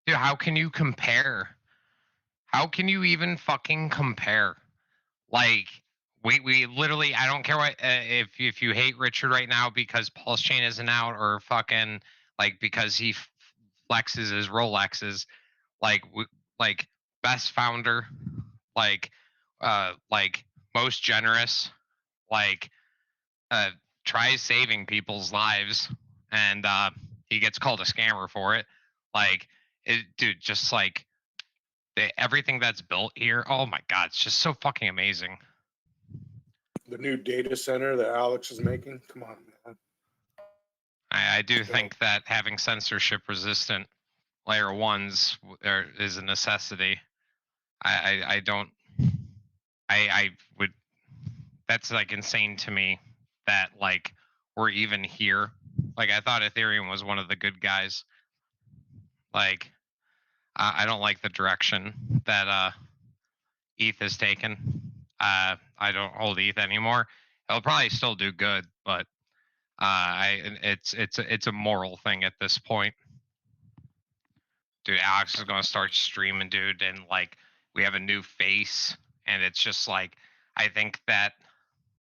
S2: Dude, how can you compare? How can you even fucking compare? Like, we literally, I don't care what, if you hate Richard right now because Pulse Chain isn't out, or fucking like because he flexes his Rolexes, like best founder, like most generous, like tries saving people's lives, and he gets called a scammer for it. Like, dude, just like everything that's built here, oh my god, it's just so fucking amazing.
S6: The new data center that Alex is making, come on, man.
S2: I do think that having censorship resistant layer ones is a necessity. I don't, I would, that's like insane to me that like we're even here. Like, I thought Ethereum was one of the good guys. Like, I don't like the direction that ETH has taken. I don't hold ETH anymore. It'll probably still do good, but it's a moral thing at this point. Dude, Alex is gonna start streaming, dude, and like we have a new face And it's just like, I think that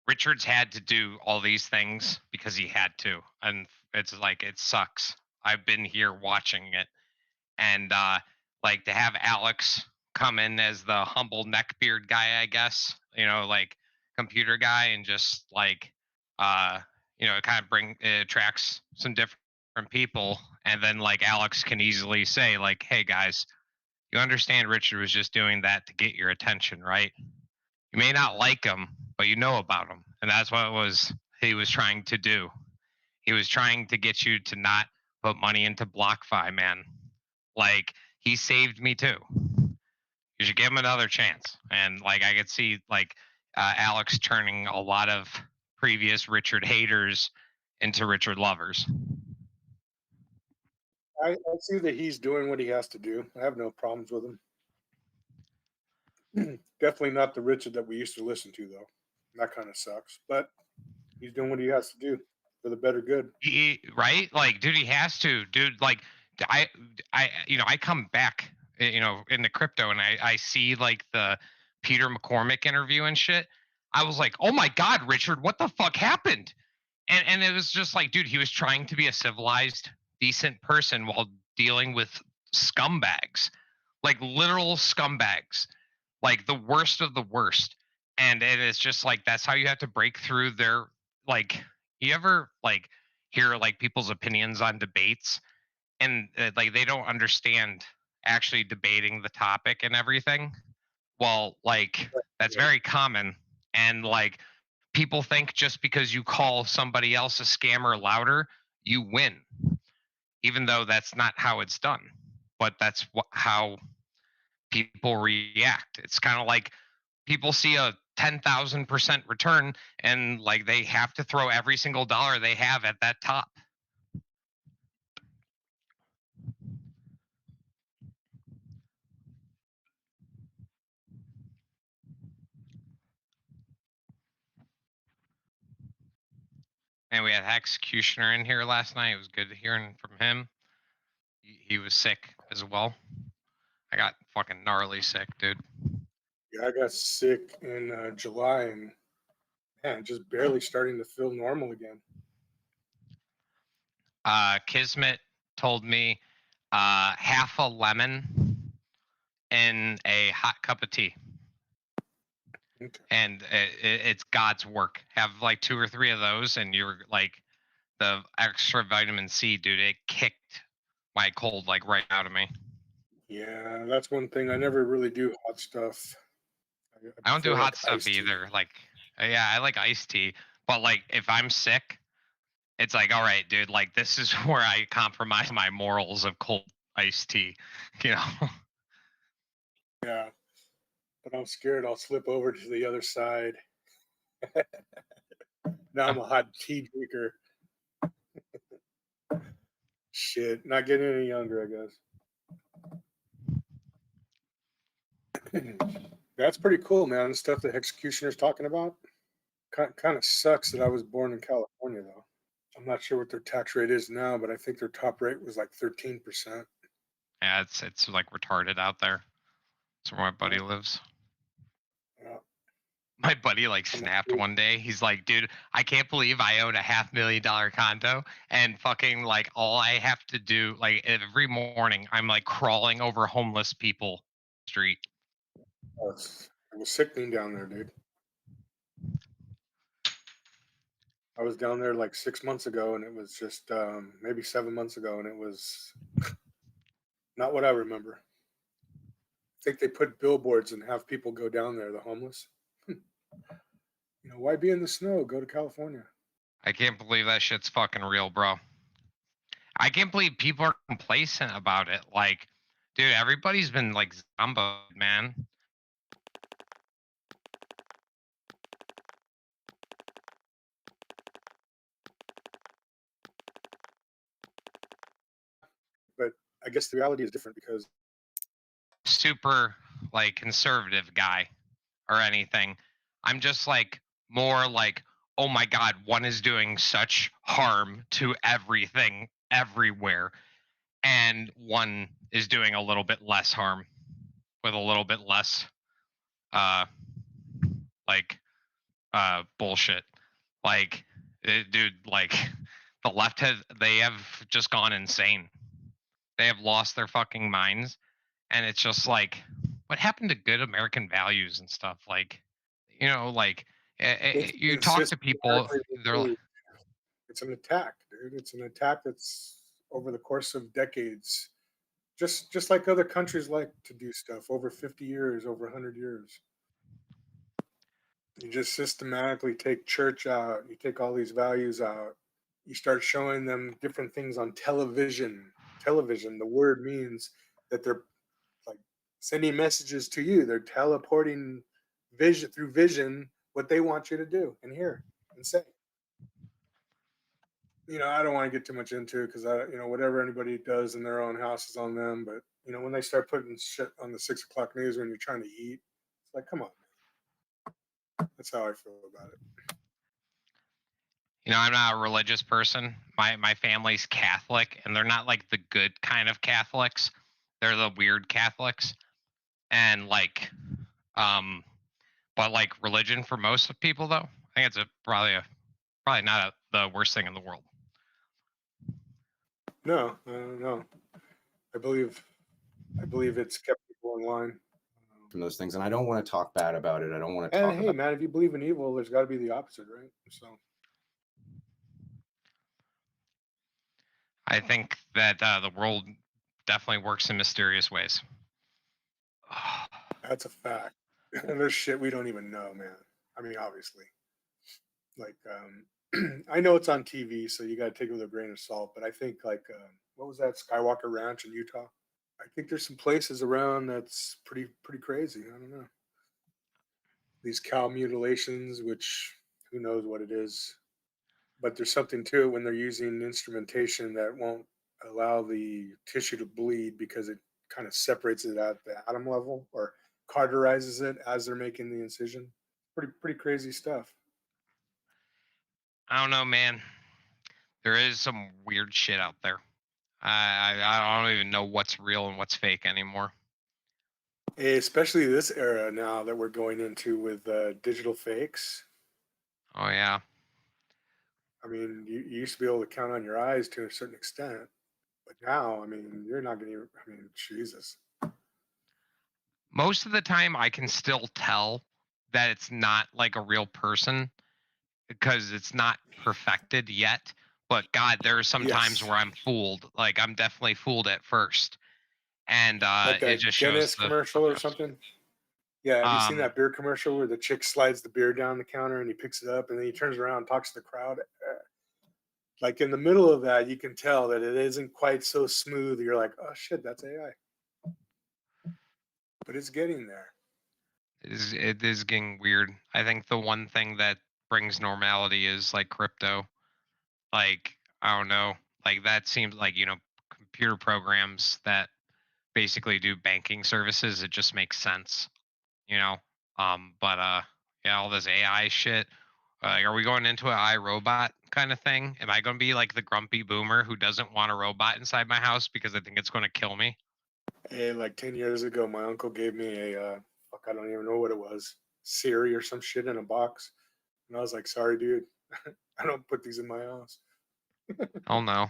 S2: Richards had to do all these things because he had to. And it's like, it sucks. I've been here watching it. And like to have Alex come in as the humble neckbeard guy, I guess, like computer guy, and just like, it kind of attracts some different people. And then like Alex can easily say like, hey guys, you understand Richard was just doing that to get your attention, right? You may not like him, but you know about him. And that's what he was trying to do. He was trying to get you to not put money into BlockFi, man. Like, he saved me too. You should give him another chance. And like, I could see like Alex turning a lot of previous Richard haters into Richard lovers.
S6: I see that he's doing what he has to do. I have no problems with him. Definitely not the Richard that we used to listen to, though. That kind of sucks. But he's doing what he has to do for the better good.
S2: Right? Like, dude, he has to. Dude, like, I come back, in the crypto, and I see like the Peter McCormick interview and shit. I was like, oh my God, Richard, what the fuck happened? And it was just like, dude, he was trying to be a civilized, decent person while dealing with scumbags, like literal scumbags, like the worst of the worst. And it is just like, that's how you have to break through their, like, you ever like hear like people's opinions on debates, and like they don't understand actually debating the topic and everything. Well, like that's very common. And like, people think just because you call somebody else a scammer louder, you win, even though that's not how it's done. But that's how people react. It's kind of like people see a 10,000% return, and like they have to throw every single dollar they have at that top. And we had Executioner in here last night. It was good hearing from him. He was sick as well. I got fucking gnarly sick, dude.
S6: Yeah, I got sick in July, and man, just barely starting to feel normal again.
S2: Kismet told me half a lemon in a hot cup of tea.
S6: Okay.
S2: And it's God's work. Have like 2 or 3 of those, and you're like, the extra vitamin C, dude, it kicked my cold like right out of me.
S6: Yeah, that's one thing. I never really do hot stuff.
S2: I don't do
S6: prefer,
S2: hot
S6: like,
S2: stuff
S6: iced tea.
S2: either. Like, yeah, I like iced tea, but like if I'm sick, it's like, all right, dude, like this is where I compromise my morals of cold iced tea, you know.
S6: Yeah, but I'm scared I'll slip over to the other side. Now I'm a hot tea drinker. Shit, not getting any younger, I guess. That's pretty cool, man. The stuff the Executioner's talking about. Kind of sucks that I was born in California, though. I'm not sure what their tax rate is now, but I think their top rate was like 13%.
S2: Yeah, it's like retarded out there. That's where my buddy lives.
S6: Yeah.
S2: My buddy like snapped one day. He's like, dude, I can't believe I own a $500,000 condo, and fucking like all I have to do, like every morning, I'm like crawling over homeless people street.
S6: It was sickening down there, dude. I was down there like 6 months ago, and it was just maybe 7 months ago, and it was not what I remember. I think they put billboards and have people go down there, the homeless. Why be in the snow? Go to California.
S2: I can't believe that shit's fucking real, bro. I can't believe people are complacent about it. Like, dude, everybody's been like zomboed, man.
S6: But I guess the reality is different because
S2: Super like conservative guy or anything. I'm just like more like, oh my God, one is doing such harm to everything everywhere, and one is doing a little bit less harm with a little bit less like bullshit. Like, dude, like the left they have just gone insane. They have lost their fucking minds, and it's just like, what happened to good American values and stuff? Like, like
S6: It's
S2: you
S6: been
S2: talk to people,
S6: systematically
S2: they're like,
S6: removed. It's an attack, dude. It's an attack that's over the course of decades. Just like other countries like to do stuff over 50 years, over 100 years. You just systematically take church out, you take all these values out, you start showing them different things on television. Television, the word means that they're like sending messages to you. They're teleporting vision through vision what they want you to do and hear and say. I don't want to get too much into it because whatever anybody does in their own house is on them. But when they start putting shit on the 6 o'clock news when you're trying to eat, it's like, come on, man. That's how I feel about it.
S2: I'm not a religious person. My family's Catholic, and they're not like the good kind of Catholics. They're the weird Catholics, and but like religion for most of people though, I think it's probably not the worst thing in the world.
S6: No, no. I believe it's kept people in line
S10: from those things, and I don't want to talk bad about it. I don't want to
S6: and
S10: talk
S6: hey,
S10: about.
S6: man, if you believe in evil, there's got to be the opposite, right? So
S2: I think that the world definitely works in mysterious ways.
S6: that's a fact. There's shit we don't even know, man. I mean, obviously, like I know it's on TV, so you got to take it with a grain of salt. But I think like what was that Skywalker Ranch in Utah? I think there's some places around that's pretty crazy. I don't know. These cow mutilations, which who knows what it is, but there's something to it when they're using instrumentation that won't allow the tissue to bleed because it kind of separates it at the atom level or cauterizes it as they're making the incision. Pretty crazy stuff.
S2: I don't know, man. There is some weird shit out there. I don't even know what's real and what's fake anymore.
S6: Especially this era now that we're going into with digital fakes.
S2: Oh yeah.
S6: I mean, you used to be able to count on your eyes to a certain extent, but now, I mean, you're not going to. I mean, Jesus.
S2: Most of the time, I can still tell that it's not like a real person because it's not perfected yet. But God, there are some times
S6: Yes.
S2: where I'm fooled. Like I'm definitely fooled at first, and
S6: Like
S2: it
S6: that
S2: just
S6: Guinness
S2: shows the
S6: commercial or something. Yeah, have you seen
S2: um
S6: that beer commercial where the chick slides the beer down the counter and he picks it up and then he turns around and talks to the crowd? Like in the middle of that, you can tell that it isn't quite so smooth. You're like, oh shit, that's AI. But it's getting there.
S2: it is getting weird. I think the one thing that brings normality is like crypto. Like I don't know, like that seems like computer programs that basically do banking services. It just makes sense, you know. But yeah, all this AI shit. Are we going into an iRobot kind of thing? Am I going to be like the grumpy boomer who doesn't want a robot inside my house because I think it's going to kill me?
S6: Hey, like 10 years ago, my uncle gave me a, fuck, I don't even know what it was, Siri or some shit in a box. And I was like, sorry, dude, I don't put these in my house.
S2: Oh no.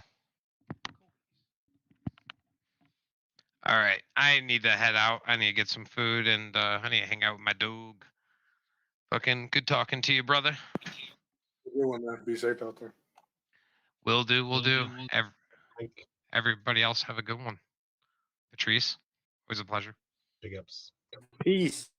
S2: All right, I need to head out. I need to get some food and I need to hang out with my dog. Fucking good talking to you, brother.
S6: Good one, man. Be safe out there.
S2: Will do. Everybody else have a good one. Patrice, always a pleasure.
S10: Big ups.
S4: Peace.